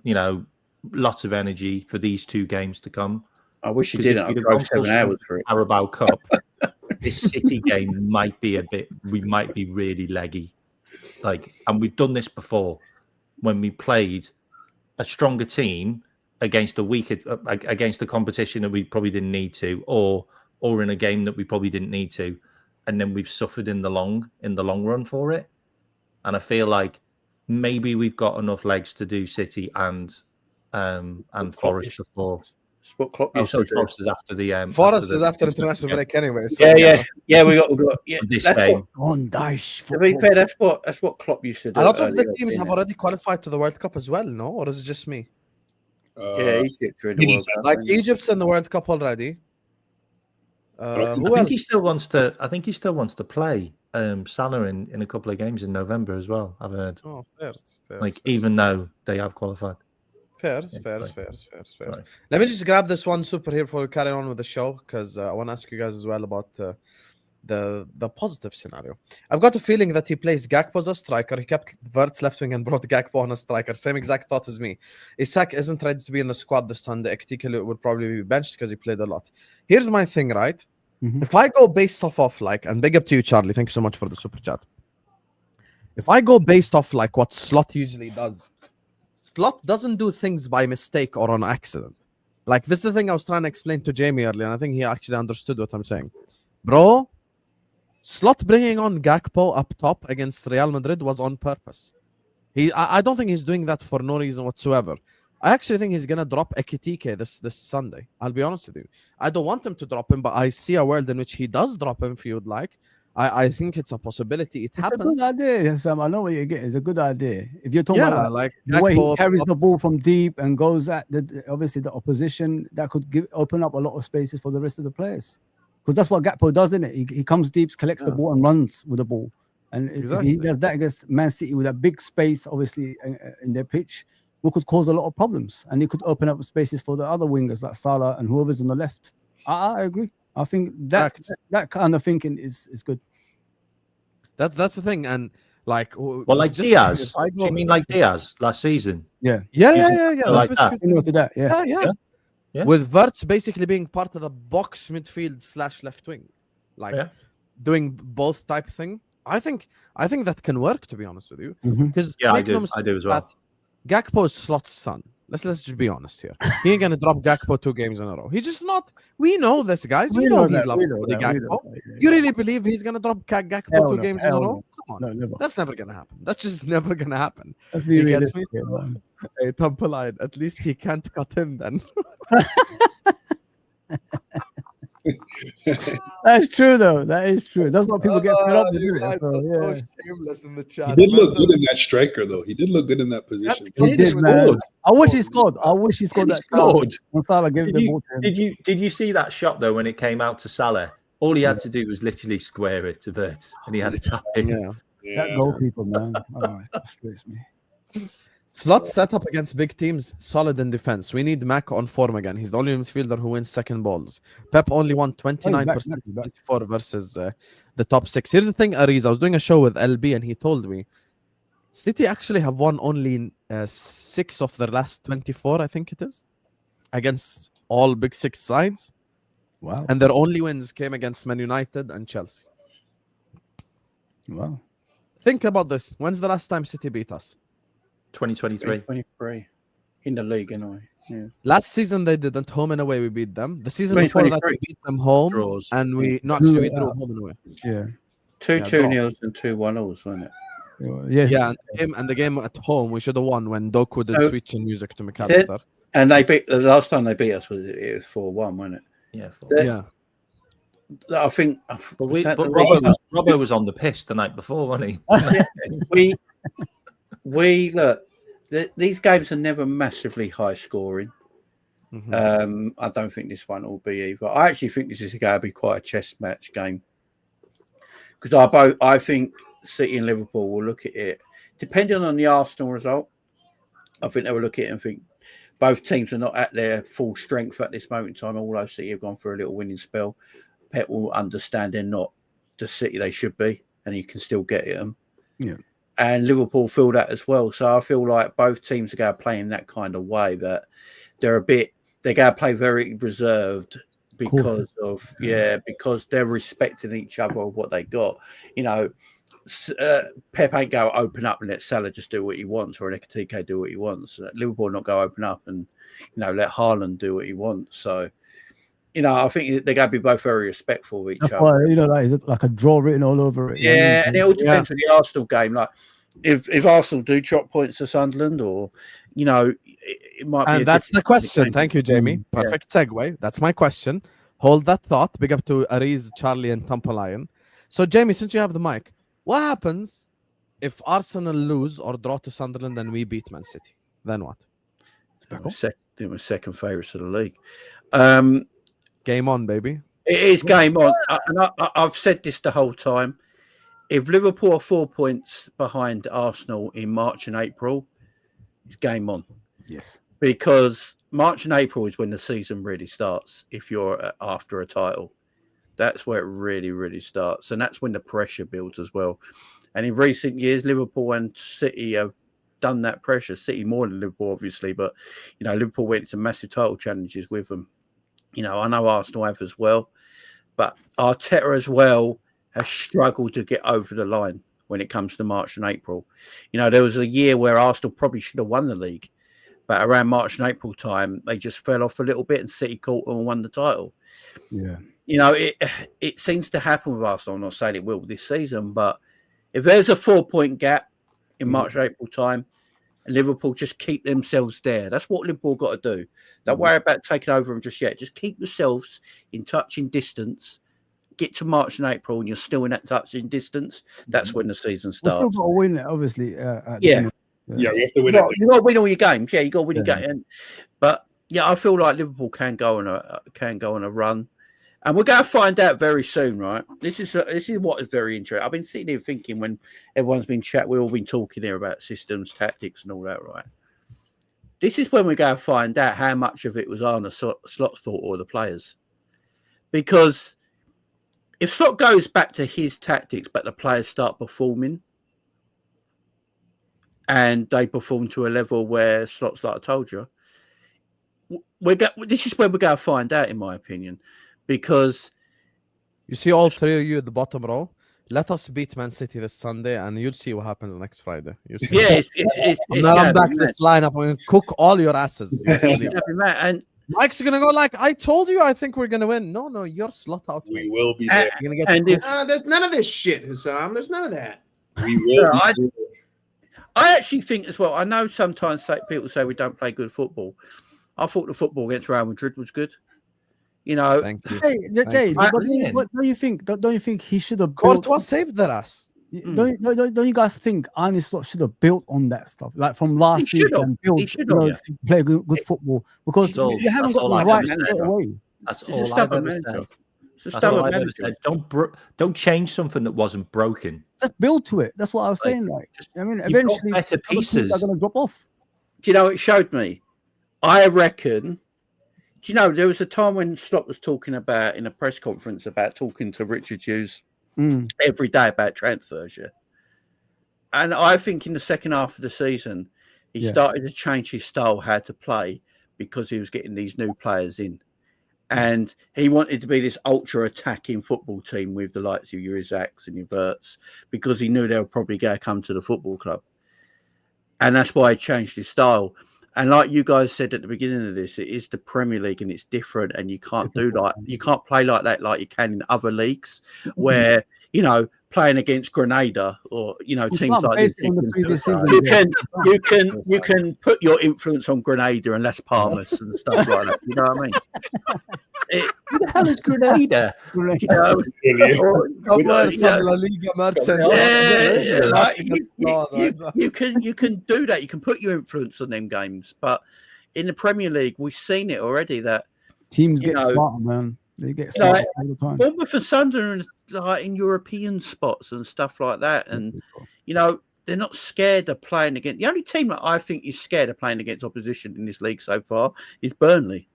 you know, lots of energy for these two games to come. I wish you 'Cause did. if I you'd have drove gone 7 full hours strength for it. Carabao Cup, this City game might be we might be really leggy. Like, and we've done this before when we played a stronger team against against a competition that we probably didn't need to, or in a game that we probably didn't need to, and then we've suffered in the long run for it. And I feel like maybe we've got enough legs to do City and Forest before. What Klopp Oh, used sorry, to do. Forest is after the Forest is after international break anyway. So, Yeah. We got this that's game. On Daesh. To be fair, that's what Klopp used to do. A lot of the earlier, teams didn't have it? already qualified to the World Cup as well, no? Or is it just me? Yeah, Egypt are in the World Cup. Like Egypt's in the World Cup already. I Who think else? he still wants to. I think he still wants to play Salah in a couple of games in November as well. I've heard. Oh, fairs. Even though they have qualified. Fairs. Right. Let me just grab this one super here before we carry on with the show, because I want to ask you guys as well about the positive scenario. I've got a feeling that he plays Gakpo as a striker. He kept Wirtz left wing and brought Gakpo on a striker. Same exact thought as me. Isak isn't ready to be in the squad this Sunday. Ektikelu would probably be benched because he played a lot. Here's my thing, right? Mhm. If I go based off like, and big up to you, Charlie. Thank you so much for the super chat. If I go based off like what Slot usually does, Slot doesn't do things by mistake or on accident. Like, this is the thing I was trying to explain to Jamie earlier, and I think he actually understood what I'm saying. Bro, Slot bringing on Gakpo up top against Real Madrid was on purpose. I don't think he's doing that for no reason whatsoever. I actually think he's going to drop Ekitike this Sunday. I'll be honest with you. I don't want him to drop him, but I see a world in which he does drop him if you would like. I think it's a possibility. It happens. It's a good idea, Sam. I know what you get. It's a good idea. If you're talking about like the way he Gakpo carries up- the ball from deep and goes at obviously the opposition, that could open up a lot of spaces for the rest of the players. Because that's what Gakpo does, isn't it? He comes deep, collects the ball, and runs with the ball. And if he does that against Man City with a big space, obviously in their pitch, we could cause a lot of problems, and it could open up spaces for the other wingers like Salah and whoever's on the left. I agree. I think that kind of thinking is good. That's the thing, and like, well, like Diaz. Do you mean like Diaz last season? Yeah. Like that's that. Similar to that, yeah. With Wirtz basically being part of the box midfield / left wing, like doing both type thing. I think that can work, to be honest with you, because I do as well. Gakpo is Slot's son. Let's just be honest here. He ain't gonna drop Gakpo 2 games in a row. He's just not. We know this, guys. You know he loves Gakpo. You really believe he's gonna drop Gakpo 2 games in a row? Come on, never. That's never gonna happen. That's just never gonna happen. He gets me. Hey, Tumpelide, at least he can't cut him then. That's true, though. That is true. That's what people get fed up with. You Isn't guys it? So, are yeah. so shameless in the He chat. did look good in that striker, though. He did look good in that position. He did, man. scored. I wish he scored. I wish he scored He that scored. And Salah gave Did the you, ball to him. did you see that shot though when it came out to Salah? All he had to do was literally square it to Vert, and he had a tap in. Yeah. That goalkeeper, man. Oh, it frustrates me. Slot setup against big teams, solid in defense. We need Mac on form again. He's the only midfielder who wins second balls. Pep only won 29%, he's back. 24 versus the top six. Here's the thing, Ariz. I was doing a show with LB and he told me City actually have won only 6 of their last 24, I think it is, against all big six sides. Wow. And their only wins came against Man United and Chelsea. Wow. Think about this. When's the last time City beat us? 2023. 23 in the league anyway. Yeah. Last season they didn't. Home and away we beat them. The season before that we 2023. beat them home. Draws. And we actually we drew Yeah. home and away. Yeah. Two Yeah, 2-0s and 2-1-0s, wasn't it? Yeah. Yeah, and the game at home we should have won when Doku did So- switch in music to McAllister. And they beat the last time they beat us was 4-1, wasn't it? Yeah. Yeah. I think. But was that the Robbo was on the piss the night before, wasn't we he? look. These games are never massively high scoring. Mhm. I don't think this one will be either. I actually think this is going to be quite a chess match game because I think City and Liverpool will look at it depending on the Arsenal result. I think they will look at it and think both teams are not at their full strength at this moment in time. Although City have gone for a little winning spell, Pep will understand they're not the City they should be, and you can still get at them. Yeah. And Liverpool feel that as well. So I feel like both teams are going to play in that kind of way that they're going to play very reserved because because they're respecting each other of what they got. You know, Pep ain't go open up and let Salah just do what he wants or let TK do what he wants. Liverpool not go open up and, let Haaland do what he wants. So, I think they're going to be both very respectful of each That's other. why, like a draw written all over it. Yeah, and it all depends on the Arsenal game. Like, if Arsenal do chop points to Sunderland, or it might be. And that's the question. Thank you, Jamie. Perfect segue. That's my question. Hold that thought. Big up to Ariz, Charlie, and Tampa Lion. So, Jamie, since you have the mic, what happens if Arsenal lose or draw to Sunderland and we beat Man City? Then what? They were second favourites of the league. Game on, baby. It is game on. I've said this the whole time. If Liverpool are 4 points behind Arsenal in March and April, it's game on. Yes. Because March and April is when the season really starts. If you're after a title, that's where it really, really starts. And that's when the pressure builds as well. And in recent years, Liverpool and City have done that pressure. City more than Liverpool, obviously. But, Liverpool went into massive title challenges with them. I know Arsenal have as well. But Arteta as well has struggled to get over the line when it comes to March and April. There was a year where Arsenal probably should have won the league. But around March and April time, they just fell off a little bit and City caught them and won the title. Yeah. It seems to happen with Arsenal. I'm not saying it will this season, but if there's a 4-point gap in March, April time, and Liverpool just keep themselves there. That's what Liverpool got to do. Don't worry about taking over them just yet. Just keep yourselves in touching distance. Get to March and April, and you're still in that touching distance. That's when the season We've starts. still got to win it, obviously. Yeah, we have to win. You got to win all your games. Yeah, you got to win your game. But yeah, I feel like Liverpool can go on a run. And we're going to find out very soon, right? This is what is very interesting. I've been sitting here thinking when everyone's been we've all been talking here about systems, tactics, and all that, right? This is when we're going to find out how much of it was Arne Slot's fault or the players. Because if Slot goes back to his tactics, but the players start performing, and they perform to a level where Slot's like I told you, this is when we're going to find out, in my opinion. Because you see all three of you at the bottom row. Let us beat Man City this Sunday, and you'll see what happens next Friday. Yeah, I'm not unback this lineup. I'm going to cook all your asses. And Mike's going to go like, I told you I think we're going to win. No, you're Slot out. We will be there. You're going to get There's none of this shit, Husam. There's none of that. We will be there. I actually think as well, I know sometimes people say we don't play good football. I thought the football against Real Madrid was good. You know, Thank you. Jay, Thank but you. don't you think? Don't you think he should have built? Courtois saved their ass. Don't you guys think Arne Slot should have built on that stuff, like from last should have. season, built, He should you know, have. to play good football, because So, you haven't that's got all the I've right ever straight said. away. That's He's a all I've stubborn ever manager. said. It's a That's all stubborn I've ever manager. said. Don't change something that wasn't broken. Just build to it. That's what I was Like, saying. Like, I mean, you've got eventually, better other teams pieces. are going to drop off. Do you know what it showed me? I reckon. Do you know there was a time when Slot was talking about in a press conference about talking to Richard Hughes every day about transfers, yeah. And I think in the second half of the season, he started to change his style, how to play, because he was getting these new players in. And he wanted to be this ultra attacking football team with the likes of your Isaacs and your Verts, because he knew they were probably going to come to the football club. And that's why he changed his style. And like you guys said at the beginning of this, it is the Premier League and it's different, and you can't you can't play like that like you can in other leagues where, you know, playing against Grenada or, you know, teams like this, you can put your influence on Grenada and Las Palmas and stuff like that. You know what I mean? Who the hell is Grenada? You know, you can do that. You can put your influence on them games, but in the Premier League, we've seen it already that teams get smarter, man. They get smarter all the time. Bournemouth and Sunderland, like in European spots and stuff like that, and you know they're not scared of playing against. The only team that I think is scared of playing against opposition in this league so far is Burnley.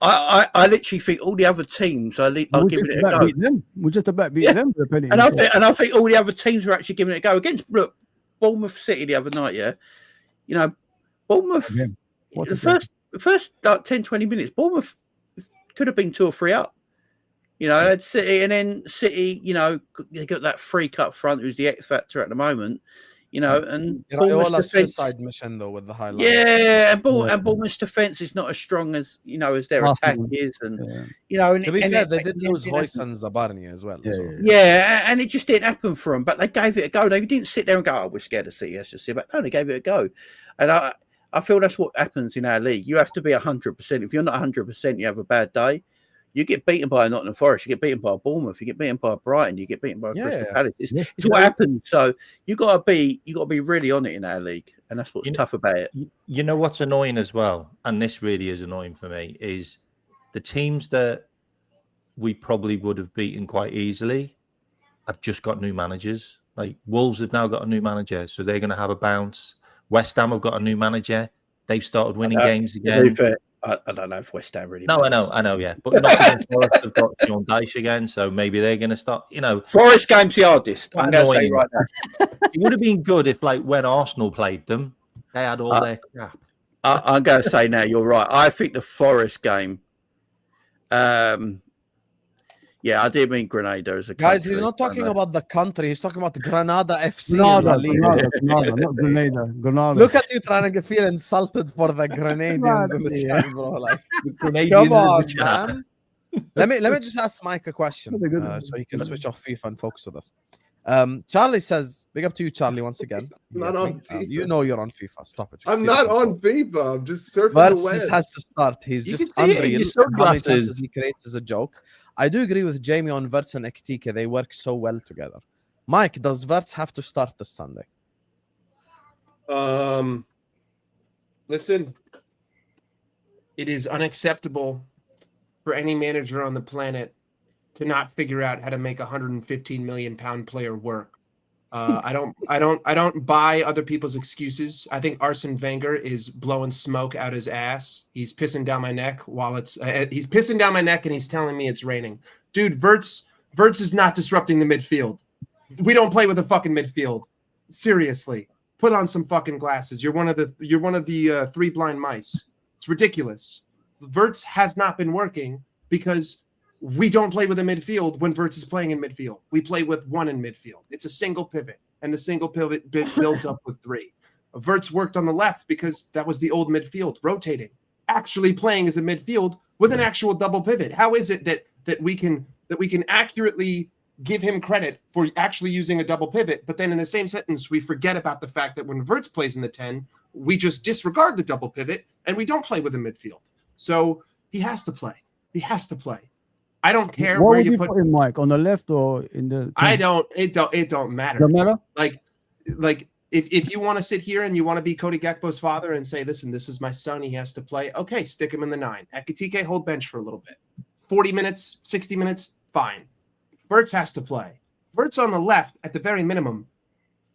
I literally think all the other teams are giving it a go. We're just about beating them. And I think all the other teams are actually giving it a go against. Look, Bournemouth City the other night. Yeah, you know, Bournemouth. The first like 10, 20 minutes, Bournemouth could have been 2 or 3 up. You know, had City, and then City, you know, they got that freak up front who's the X factor at the moment. You know, and Bournemouth's defense mission though with the highlight. Yeah, and Bournemouth's defense is not as strong as, you know, as their attack is, and you know, and to be fair, they did lose Hoyce and Zabarni as well. Yeah, and it just didn't happen for them. But they gave it a go. They didn't sit there and go, "Oh, we're scared of City. Let's just see." But no, they gave it a go, and I feel that's what happens in our league. You have to be 100%. If you're not 100%, you have a bad day. You get beaten by Nottingham Forest, you get beaten by Bournemouth, you get beaten by Brighton, you get beaten by Crystal Palace. It's what happens. So you gotta be really on it in our league, and that's what's tough about it. You know what's annoying as well, and this really is annoying for me, is the teams that we probably would have beaten quite easily have just got new managers. Like Wolves have now got a new manager, so they're going to have a bounce. West Ham have got a new manager. They've started winning games again. I don't know if West Ham really. No, I know, yeah. But Nottingham Forest have got Sean Dyche again, so maybe they're going to start. You know, Forest game's the hardest. I'm going to say right now. It would have been good if, like, when Arsenal played them, they had all their crap. I'm going to say now, you're right. I think the Forest game. Yeah, I did mean Grenada as a country. Guys, he's not talking about the country. He's talking about Granada FC. Granada, not Grenada. Look at you trying to feel insulted for the Grenadians in the chat, bro. Like, come on, man. let me just ask Mike a question, so he can switch off FIFA and focus with us. Charlie says, "Big up to you, Charlie, once again." Not on you know you're on FIFA. Stop it. I'm not on FIFA. I'm just surfing the web. This has to start. He's just unreal. How many chances he creates is a joke. I do agree with Jamie on Verts and Ekitike. They work so well together. Mike, does Verts have to start this Sunday? Listen, it is unacceptable for any manager on the planet to not figure out how to make a £115 million player work. I don't buy other people's excuses. I think Arsene Wenger is blowing smoke out his ass. He's pissing down my neck he's pissing down my neck and he's telling me it's raining. Dude, Verts is not disrupting the midfield. We don't play with a fucking midfield. Seriously, put on some fucking glasses. You're one of the 3 blind mice. It's ridiculous. Verts has not been working because we don't play with a midfield when Verts is playing in midfield. We play with 1 in midfield. It's a single pivot, and the single pivot builds up with 3. Verts worked on the left because that was the old midfield, rotating, actually playing as a midfield with an actual double pivot. How is it that we can accurately give him credit for actually using a double pivot, but then in the same sentence we forget about the fact that when Verts plays in the 10, we just disregard the double pivot and we don't play with a midfield. So he has to play. He has to play. I don't care What where would you you put. put him, Mike? On the left or in the? I don't. It don't matter. Don't matter. Like if you want to sit here and you want to be Cody Gakpo's father and say, listen, this is my son, he has to play. Okay, stick him in the 9. Ekitike, hold bench for a little bit. 40 minutes, 60 minutes, fine. Wirtz has to play. Wirtz on the left, at the very minimum,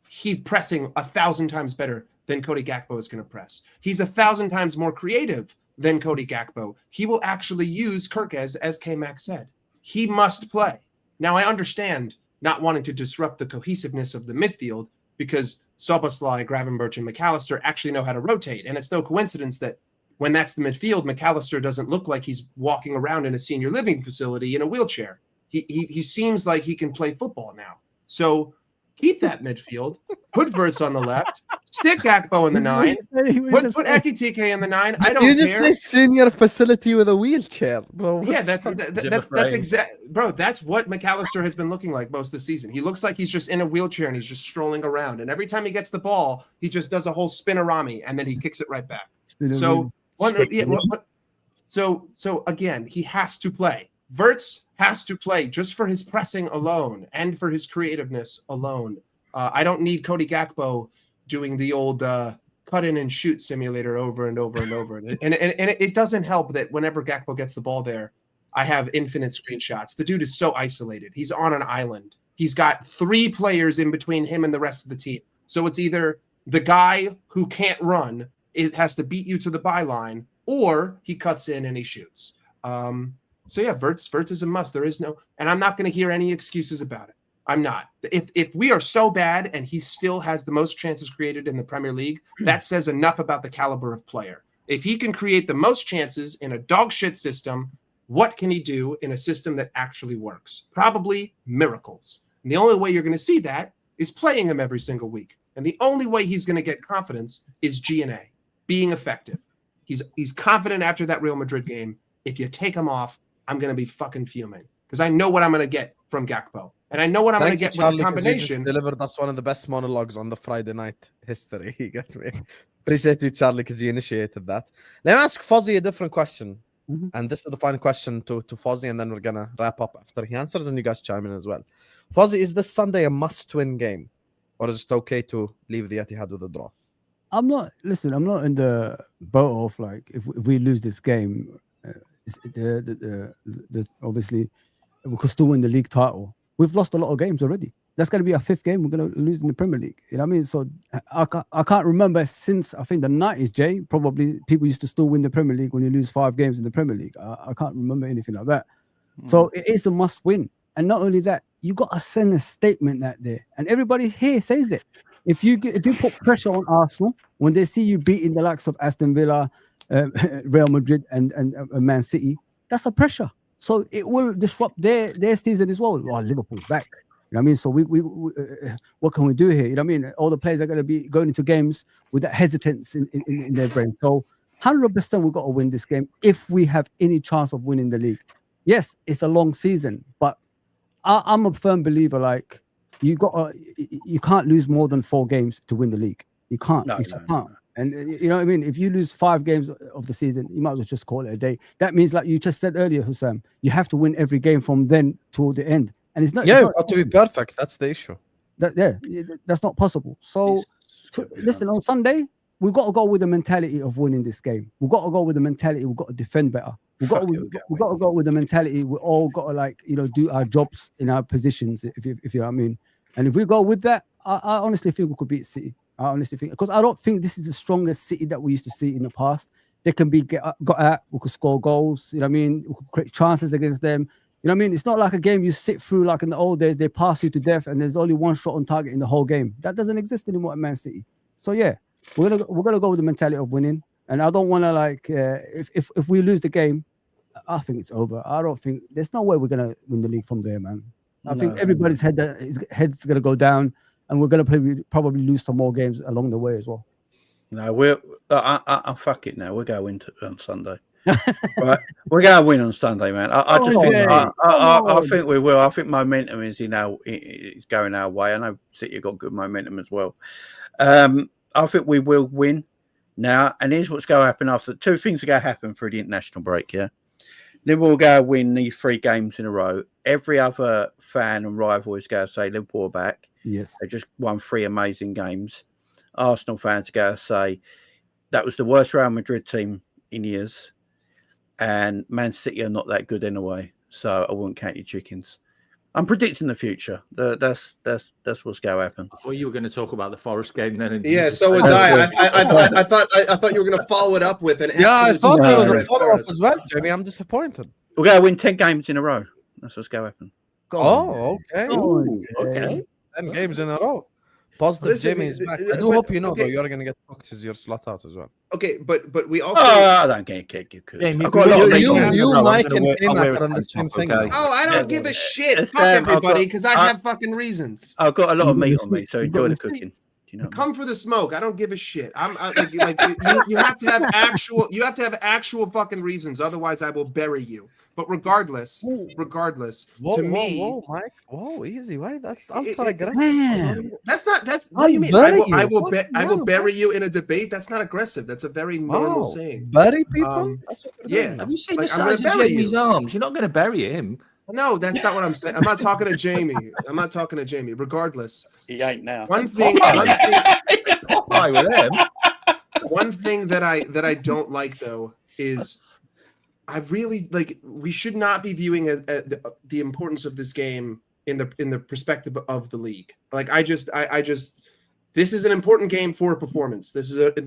he's pressing 1,000 times better than Cody Gakpo is going to press. He's 1,000 times more creative than Cody Gakpo. He will actually use Kirkez, as K-Mac said. He must play. Now, I understand not wanting to disrupt the cohesiveness of the midfield because Szoboszlai, Gravenberch, and McAllister actually know how to rotate. And it's no coincidence that when that's the midfield, McAllister doesn't look like he's walking around in a senior living facility in a wheelchair. He seems like he can play football now. So keep that midfield. Put Wirtz on the left. Stick Gakpo in the 9. Put Ekitike in the 9. I don't care. You just say senior facility with a wheelchair, bro. Yeah, that's exact, bro. That's what McAllister has been looking like most of the season. He looks like he's just in a wheelchair and he's just strolling around. And every time he gets the ball, he just does a whole spinorami and then he kicks it right back. So again, he has to play. Wirtz has to play just for his pressing alone and for his creativeness alone. I don't need Cody Gakpo doing the old cut in and shoot simulator over and over and over. And it doesn't help that whenever Gakpo gets the ball there, I have infinite screenshots. The dude is so isolated. He's on an island. He's got 3 players in between him and the rest of the team. So it's either the guy who can't run, it has to beat you to the byline, or he cuts in and he shoots. So yeah, Wirtz is a must. There is no, and I'm not going to hear any excuses about it. I'm not. If we are so bad and he still has the most chances created in the Premier League, that says enough about the caliber of player. If he can create the most chances in a dog shit system, what can he do in a system that actually works? Probably miracles. And the only way you're going to see that is playing him every single week. And the only way he's going to get confidence is G&A, being effective. He's confident after that Real Madrid game. If you take him off, I'm going to be fucking fuming because I know what I'm going to get from Gakpo. And I know what I'm going to get with the combination. You delivered us one of the best monologues on the Friday night history. You get me? Appreciate you, Charlie, because you initiated that. Let me ask Fozzy a different question. Mm-hmm. And this is the final question to Fozzy, and then we're going to wrap up after he answers, and you guys chime in as well. Fozzy, is this Sunday a must-win game? Or is it okay to leave the Etihad with a draw? I'm not in the boat of like, if we lose this game, obviously we could still win the league title. We've lost a lot of games already. That's going to be our 5th game we're going to lose in the Premier League. You know what I mean? So I can't remember since I think the 90s, Jay, probably people used to still win the Premier League when you lose 5 games in the Premier League. I can't remember anything like that. So it is a must win. And not only that, you got to send a statement out there. And everybody here says it. If you put pressure on Arsenal, when they see you beating the likes of Aston Villa, Real Madrid and Man City, that's a pressure. So it will disrupt their season as well. Oh, Liverpool's back. You know what I mean? So we what can we do here? You know what I mean? All the players are going to be going into games with that hesitance in their brain. So 100% we've got to win this game if we have any chance of winning the league. Yes, it's a long season, but I'm a firm believer. Like you can't lose more than 4 games to win the league. You can't. You can't. And you know what I mean? If you lose 5 games of the season, you might as well just call it a day. That means, like you just said earlier, Husam, you have to win every game from then to the end. And it's not. Yeah, it's got to be perfect. That's the issue. That's not possible. So, listen, on Sunday, we've got to go with the mentality of winning this game. We've got to go with the mentality. We've got to defend better. We've got to go with the mentality. We all got to do our jobs in our positions, if you know what I mean. And if we go with that, I honestly think we could beat City. I honestly think, because I don't think this is the strongest City that we used to see in the past. They can be got at, we could score goals, you know what I mean? We could create chances against them. You know what I mean? It's not like a game you sit through like in the old days, they pass you to death and there's only one shot on target in the whole game. That doesn't exist anymore at Man City. So yeah, we're gonna go with the mentality of winning. And I don't want to if we lose the game, I think it's over. I don't think there's no way we're gonna win the league from there, man. I think everybody's head's gonna go down. And we're going to probably lose some more games along the way as well. No, fuck it now. We're going to on Sunday. Right, we're going to win on Sunday, man. I think we will. I think momentum is it's going our way. I know City got good momentum as well. I think we will win now. And here's what's going to happen after. 2 things are going to happen for the international break. Yeah, Liverpool will go win these 3 games in a row. Every other fan and rival is going to say Liverpool are back. Yes. They just won 3 amazing games. Arsenal fans are going to say that was the worst Real Madrid team in years. And Man City are not that good anyway. So I wouldn't count your chickens. I'm predicting the future. That's what's going to happen. I thought you were going to talk about the Forest game then. Yeah, so was I. I thought you were going to follow it up with an. Yeah, I absolute thought there was banger a at follow-up Forest. as well, Jamie. I'm disappointed. We're going to win 10 games in a row. That's what's going to happen. Oh, okay. Ooh, okay. 10 games in a row. Positive Listen, Jamie is back. I do but- hope you know, okay. though, you're going to get booked as your slot out as well. Okay, but we also. I don't get Jamie, I've got a lot of You, mates on you, it. I'm Mike, gonna and wear- I'll wear K-Mac a are on the tank same top, thing. okay? Oh, I don't Yeah. give a shit. It's Fuck I've got- everybody, because I have fucking reasons. I've got a lot of You meat got on me, receipts, so you enjoy got the receipts. cooking. You know what I mean? Come for the smoke. I don't give a shit. I'm like you have to have actual. You have to have actual fucking reasons. Otherwise, I will bury you. But regardless, Whoa, to whoa, me, whoa, Mike. Whoa, easy. Why? That's ultra it- aggressive. Damn. that's not. That's what I'll do you mean? bury I you. will. Fuck I will no, bury you in a debate. That's not aggressive. That's a very normal saying. Bury people? Um, That's what we're yeah. doing now. Have you seen Like, the I'm gonna size of bury Jamie's you. arms? You're not going to bury him. No, that's not what I'm saying. I'm not talking to Jamie. Regardless, He ain't now. one thing. Hi with him. One thing that I don't like though is I really like we should not be viewing the importance of this game in the perspective of the league. Like I just this is an important game for performance.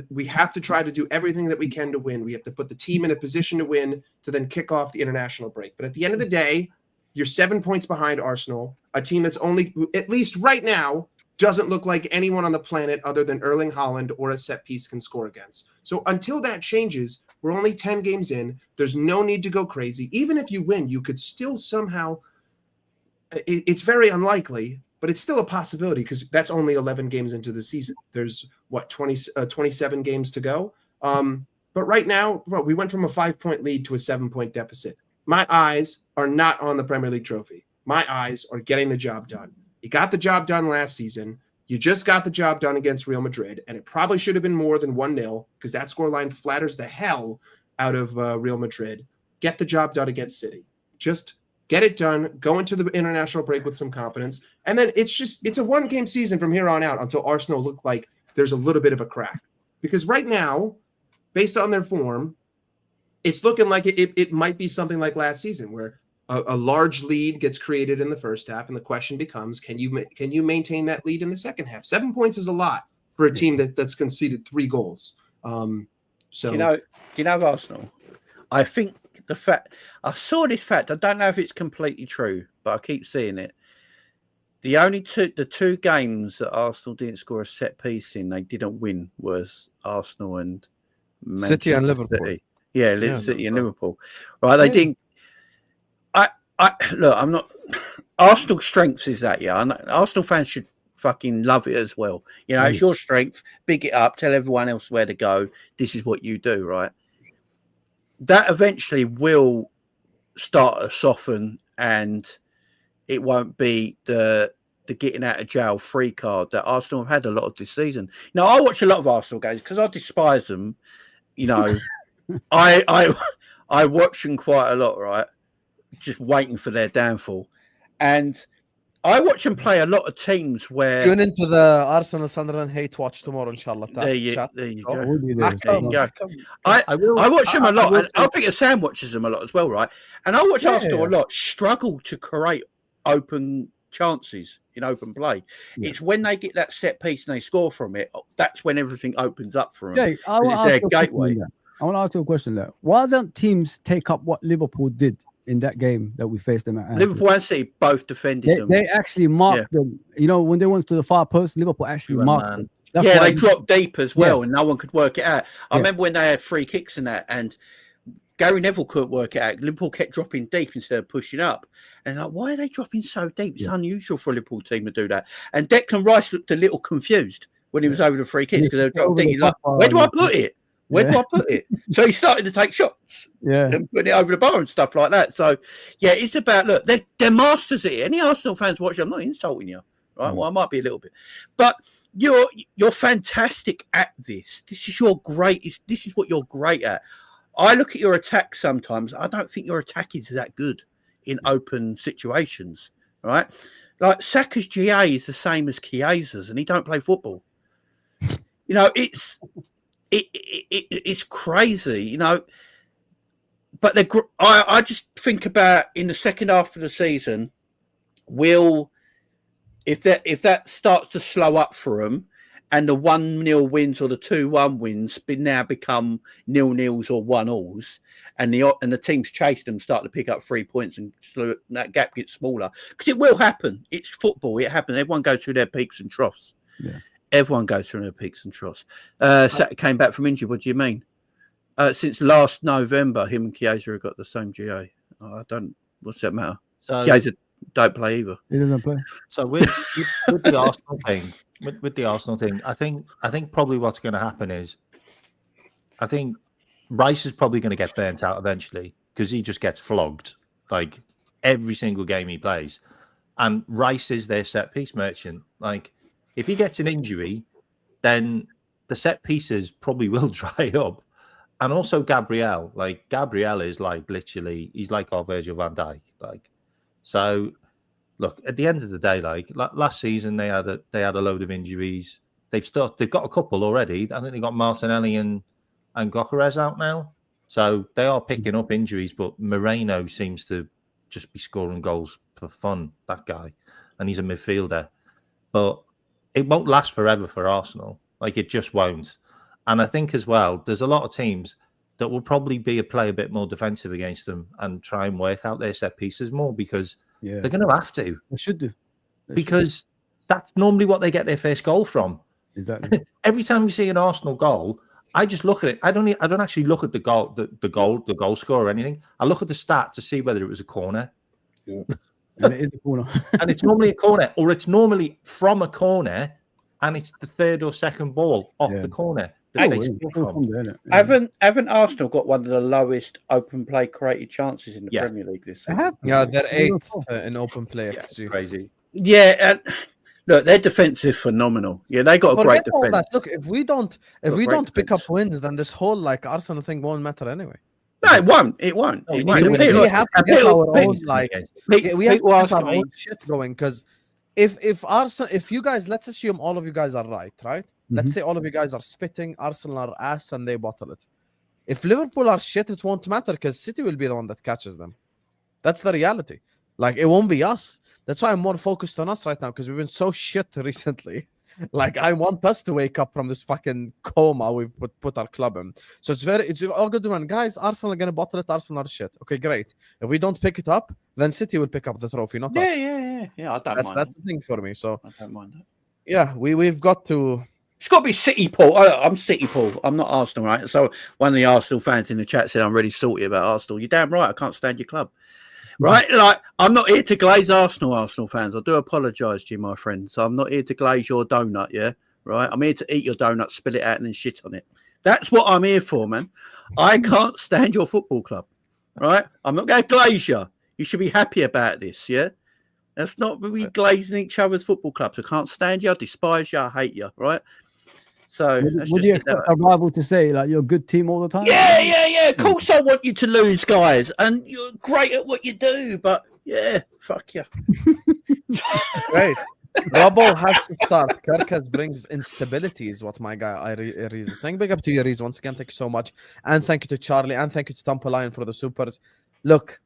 We have to try to do everything that we can to win. We have to put the team in a position to win to then kick off the international break. But at the end of the day, you're 7 points behind Arsenal, a team that's only, at least right now, doesn't look like anyone on the planet other than Erling Haaland or a set piece can score against. So until that changes, we're only 10 games in. There's no need to go crazy. Even if you win, you could still somehow, it's very unlikely, but it's still a possibility because that's only 11 games into the season. There's 27 games to go. But right now, we went from a 5-point lead to a 7-point deficit. My eyes are not on the Premier League trophy. My eyes are getting the job done. You got the job done last season. You just got the job done against Real Madrid, and it probably should have been more than 1-0 because that scoreline flatters the hell out of Real Madrid. Get the job done against City. Just get it done. Go into the international break with some confidence, and then it's a 1-game season from here on out until Arsenal look like there's a little bit of a crack. Because right now, based on their form, it's looking like it might be something like last season where a large lead gets created in the first half, and the question becomes, can you maintain that lead in the second half? 7 points is a lot for a team that's conceded 3 goals. So Do you know Arsenal? I think I saw this fact. I don't know if it's completely true, but I keep seeing it. The 2 games that Arsenal didn't score a set piece in, they didn't win, was Arsenal and City and Manchester Liverpool. City. Yeah, Yeah, City and Liverpool. Liverpool. Right, they Yeah. didn't. Look, I'm not. Arsenal's strengths is that, yeah. Arsenal fans should fucking love it as well. You know, it's your strength. Big it up. Tell everyone else where to go. This is what you do, right? That eventually will start to soften, and it won't be the getting out of jail free card that Arsenal have had a lot of this season. Now, I watch a lot of Arsenal games because I despise them. You know, I watch them quite a lot, right? Just waiting for their downfall. And I watch them play a lot of teams where Tune into the Arsenal Sunderland hate watch tomorrow, inshallah. there you Chat. go. We'll be there. There you go. I I will watch them a lot, will and I think Sam watches them a lot as well, right? And I watch Arsenal a lot struggle to create open chances in open play. Yeah. It's when they get that set piece and they score from it, that's when everything opens up for them. Jake, I want It's to their ask you a question gateway. there. I want to ask you a question there. Why don't teams take up what Liverpool did in that game that we faced them at Anfield? Liverpool and City both defended them. They actually marked them. You know, when they went to the far post, Liverpool actually marked them. That's Yeah, why they dropped deep as well, and no one could work it out. I remember when they had free kicks and that, and Gary Neville couldn't work it out. Liverpool kept dropping deep instead of pushing up. And like, why are they dropping so deep? It's unusual for a Liverpool team to do that. And Declan Rice looked a little confused when he was over the free kicks because they were dropping deep. He's like, where do I put it? Where do I put it? So he started to take shots and put it over the bar and stuff like that. So, yeah, it's about, look, they're masters at it. Any Arsenal fans watching, I'm not insulting you, right? Well, I might be a little bit. But you're fantastic at this. This is what you're great at. I look at your attack sometimes. I don't think your attack is that good in open situations, right? Like Saka's GA is the same as Chiesa's, and he don't play football. You know, it's crazy, you know. But I just think about in the second half of the season, if that starts to slow up for them, and the 1-0 wins or the 2-1 wins now become 0-0s or 1-0s, and the teams chase them, start to pick up 3 points, and that gap gets smaller, because it will happen. It's football. It happens. Everyone goes through their peaks and troughs. Yeah. Everyone goes through their peaks and troughs. Saka came back from injury. What do you mean? Since last November, him and Chiesa have got the same GA. What's that matter? So Chiesa don't play either. He doesn't play. So with the Arsenal thing, with the Arsenal thing, I think probably what's going to happen is, I think Rice is probably going to get burnt out eventually, because he just gets flogged like every single game he plays, and Rice is their set piece merchant. Like, if he gets an injury, then the set pieces probably will dry up. And also Gabriel is like literally, he's like our Virgil van Dijk. Like, so look, at the end of the day, like last season they had a load of injuries. They've got a couple already. I think they got Martinelli and Gyökeres out now. So they are picking up injuries, but Moreno seems to just be scoring goals for fun, that guy. And he's a midfielder. But it won't last forever for Arsenal. Like, it just won't. And I think as well, there's a lot of teams that will probably play a bit more defensive against them and try and work out their set pieces more, because they're going to have to. They should do. Because that's normally what they get their first goal from. Exactly. Every time you see an Arsenal goal, I just look at it. I don't actually look at the goal score or anything. I look at the stat to see whether it was a corner. Yeah. And it is the corner. And it's normally a corner, or it's normally from a corner, and it's the third or second ball off the corner. Haven't Arsenal got one of the lowest open play created chances in the Premier League this season? Yeah, they're 8th in open play. Yeah, crazy. Yeah, look, their defense is phenomenal. Yeah, they got a great defense. Look, if we don't pick up wins, then this whole like Arsenal thing won't matter anyway. No, it won't. It won't. We have to get our own like we have to get our own shit going, because if you guys, let's assume all of you guys are right? Let's say all of you guys are spitting, Arsenal are ass, and they bottle it. If Liverpool are shit, it won't matter, because City will be the one that catches them. That's the reality. Like, it won't be us. That's why I'm more focused on us right now, because we've been so shit recently. Like, I want us to wake up from this fucking coma we've put our club in. So it's all good when guys, Arsenal are gonna bottle it, Arsenal are shit. Okay, great. If we don't pick it up, then City will pick up the trophy, not us. Yeah. I don't mind. That's the thing for me. So I don't mind that. Yeah, we've got to. It's got to be City, Paul. I'm City, Paul. I'm not Arsenal, right? So one of the Arsenal fans in the chat said I'm really salty about Arsenal. You're damn right. I can't stand your club. Right? Like, I'm not here to glaze Arsenal fans. I do apologise to you, my friend. So I'm not here to glaze your donut, yeah? Right? I'm here to eat your donut, spill it out, and then shit on it. That's what I'm here for, man. I can't stand your football club, right? I'm not going to glaze you. You should be happy about this, yeah? That's not we glazing each other's football clubs. I can't stand you. I despise you. I hate you, right? So would you expect a rival to say like you're a good team all the time? Yeah. Of course, I want you to lose, guys, and you're great at what you do. But yeah, fuck you. Right. Robbo has to start. Kirkes brings instability, is what my guy Reese is saying. Big up to you, Reese. Once again, thank you so much, and thank you to Charlie, and thank you to Tom Lion for the supers. Look,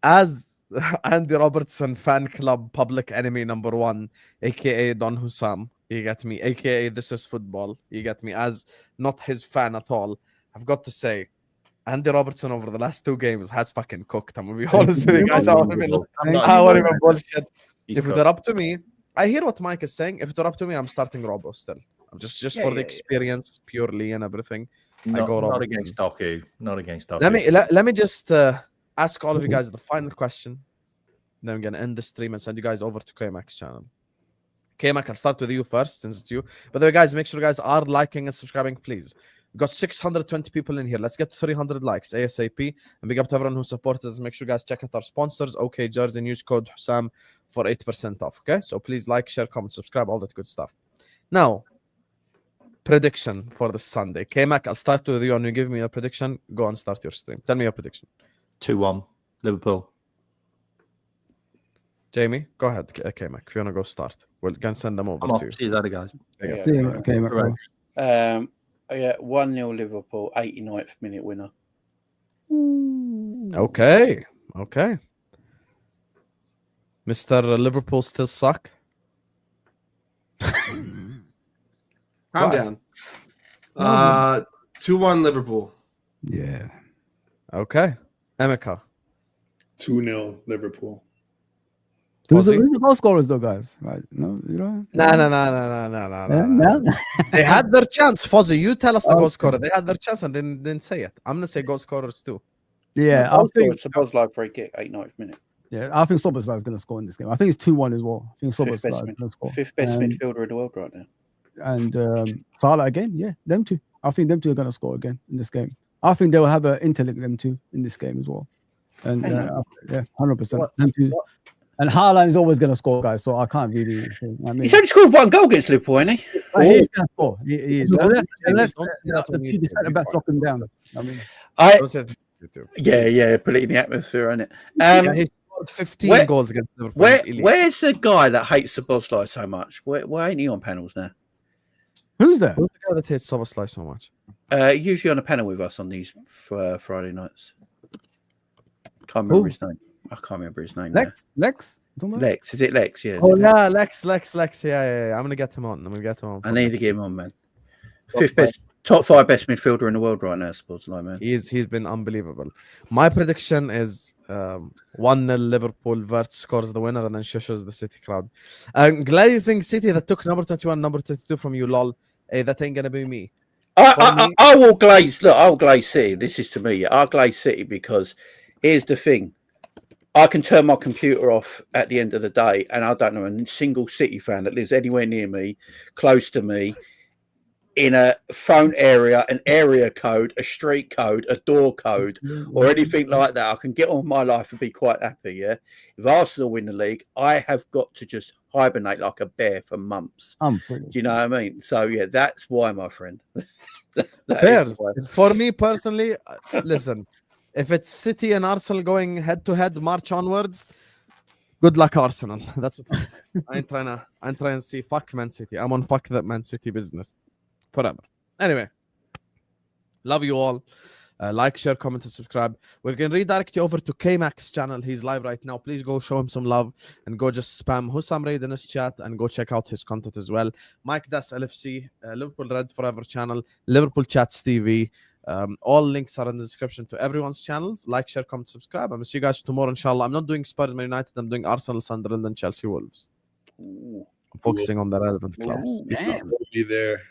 as Andy Robertson fan club public enemy number 1, aka Don Husam, you get me, aka This Is Football, you get me, as not his fan at all. I've got to say, Andy Robertson over the last 2 games has fucking cooked. I'm gonna be honest with you guys. I want to bullshit. If it were up to me, I hear what Mike is saying. If it were up to me, I'm starting Robbo still. I'm just for the experience purely and everything. Not against Doku. Not against Doku. Let me just ask all of you guys the final question. Then I'm gonna end the stream and send you guys over to KMAX channel. KMAX, I'll start with you first since it's you. But there, guys, make sure you guys are liking and subscribing, please. We've got 620 people in here. Let's get to 300 likes ASAP. And big up to everyone who supports us. Make sure you guys check out our sponsors. OK Jersey, use code Husam for 8% off. Okay, so please like, share, comment, subscribe, all that good stuff. Now, prediction for this Sunday. K-Mac, I'll start with you and you give me a prediction. Go and start your stream. Tell me your prediction. 2-1 Liverpool. Jamie, go ahead. K-Mac, if you want to go start. We're going to send them over Come to on, you. see you later, guys. Yeah. See you, okay, Mac, bro. Yeah, 1-0 Liverpool, 89th minute winner. Okay. Mr. Liverpool still suck? Calm What? down. 2-1 Liverpool. Yeah. Okay. Emeka. 2-0 Liverpool. Who's the Fozzy? goal scorers though, guys? Right? No, you know. No. No. They had their chance. Fozzy, you tell us the goal scorer. They had their chance and didn't say it. I'm gonna say goal scorers too. Yeah, I think. It's a Bosley free kick, 89th minute. Yeah, I think Soboslai is going to score in this game. I think it's 2-1 as well. I think Fifth Soboslai best, is going to score. fifth best midfielder in the world right now. And Salah again. Yeah, them two. I think them two are going to score again in this game. I think they will have an interlink them two in this game as well. And yeah, 100%. Them two. And Haaland is always going to score, guys. So I can't really. I mean, He's only scored one goal against Liverpool, ain't he? he's going to score. He is. Unless Don't say that on the YouTube. centre backs lock him down. I mean, Don't say that on YouTube. Yeah, put it in the atmosphere, innit? Yeah, he scored 15 goals against Liverpool. Where's the guy that hates the Bosley so much? Why ain't he on panels now? who's that? Who's the guy that hates Soboslai so much? Usually on a panel with us on these Friday nights. Can't remember his name. I can't remember his name. Lex? Lex. Is it Lex? Yeah. Oh yeah, Lex. Yeah. I'm gonna get him on. I need to get him on, man. Top 5 best midfielder in the world right now, sports like, man. He's been unbelievable. My prediction is 1-0 Liverpool. Vert scores the winner and then shushes the City crowd. Glazing City that took number 21, number 22 from you, lol. Hey, that ain't gonna be me. I will glaze. Look, I'll glaze City. This is to me. I'll glaze City because here's the thing. I can turn my computer off at the end of the day, and I don't know a single City fan that lives anywhere near me, close to me, in a phone area, an area code, a street code, a door code, or anything like that. I can get on with my life and be quite happy, yeah? If Arsenal win the league, I have got to just hibernate like a bear for months. Do you know what I mean? So, yeah, that's why, my friend. Fair. For me personally, listen, if it's City and Arsenal going head-to-head March onwards, good luck, Arsenal. That's what I'm saying. I'm trying to see fuck Man City. I'm on fuck that Man City business. Forever. Anyway, love you all. Like, share, comment, and subscribe. We're going to redirect you over to K-Mac's channel. He's live right now. Please go show him some love and go just spam Husam Raid in his chat and go check out his content as well. Mike Das LFC, Liverpool Red Forever channel, Liverpool Chats TV. All links are in the description to everyone's channels. Like, share, comment, subscribe. I'm going to see you guys tomorrow, inshallah. I'm not doing Spurs Man United. I'm doing Arsenal, Sunderland, and Chelsea Wolves. I'm focusing on the relevant clubs. Peace out. We'll be there.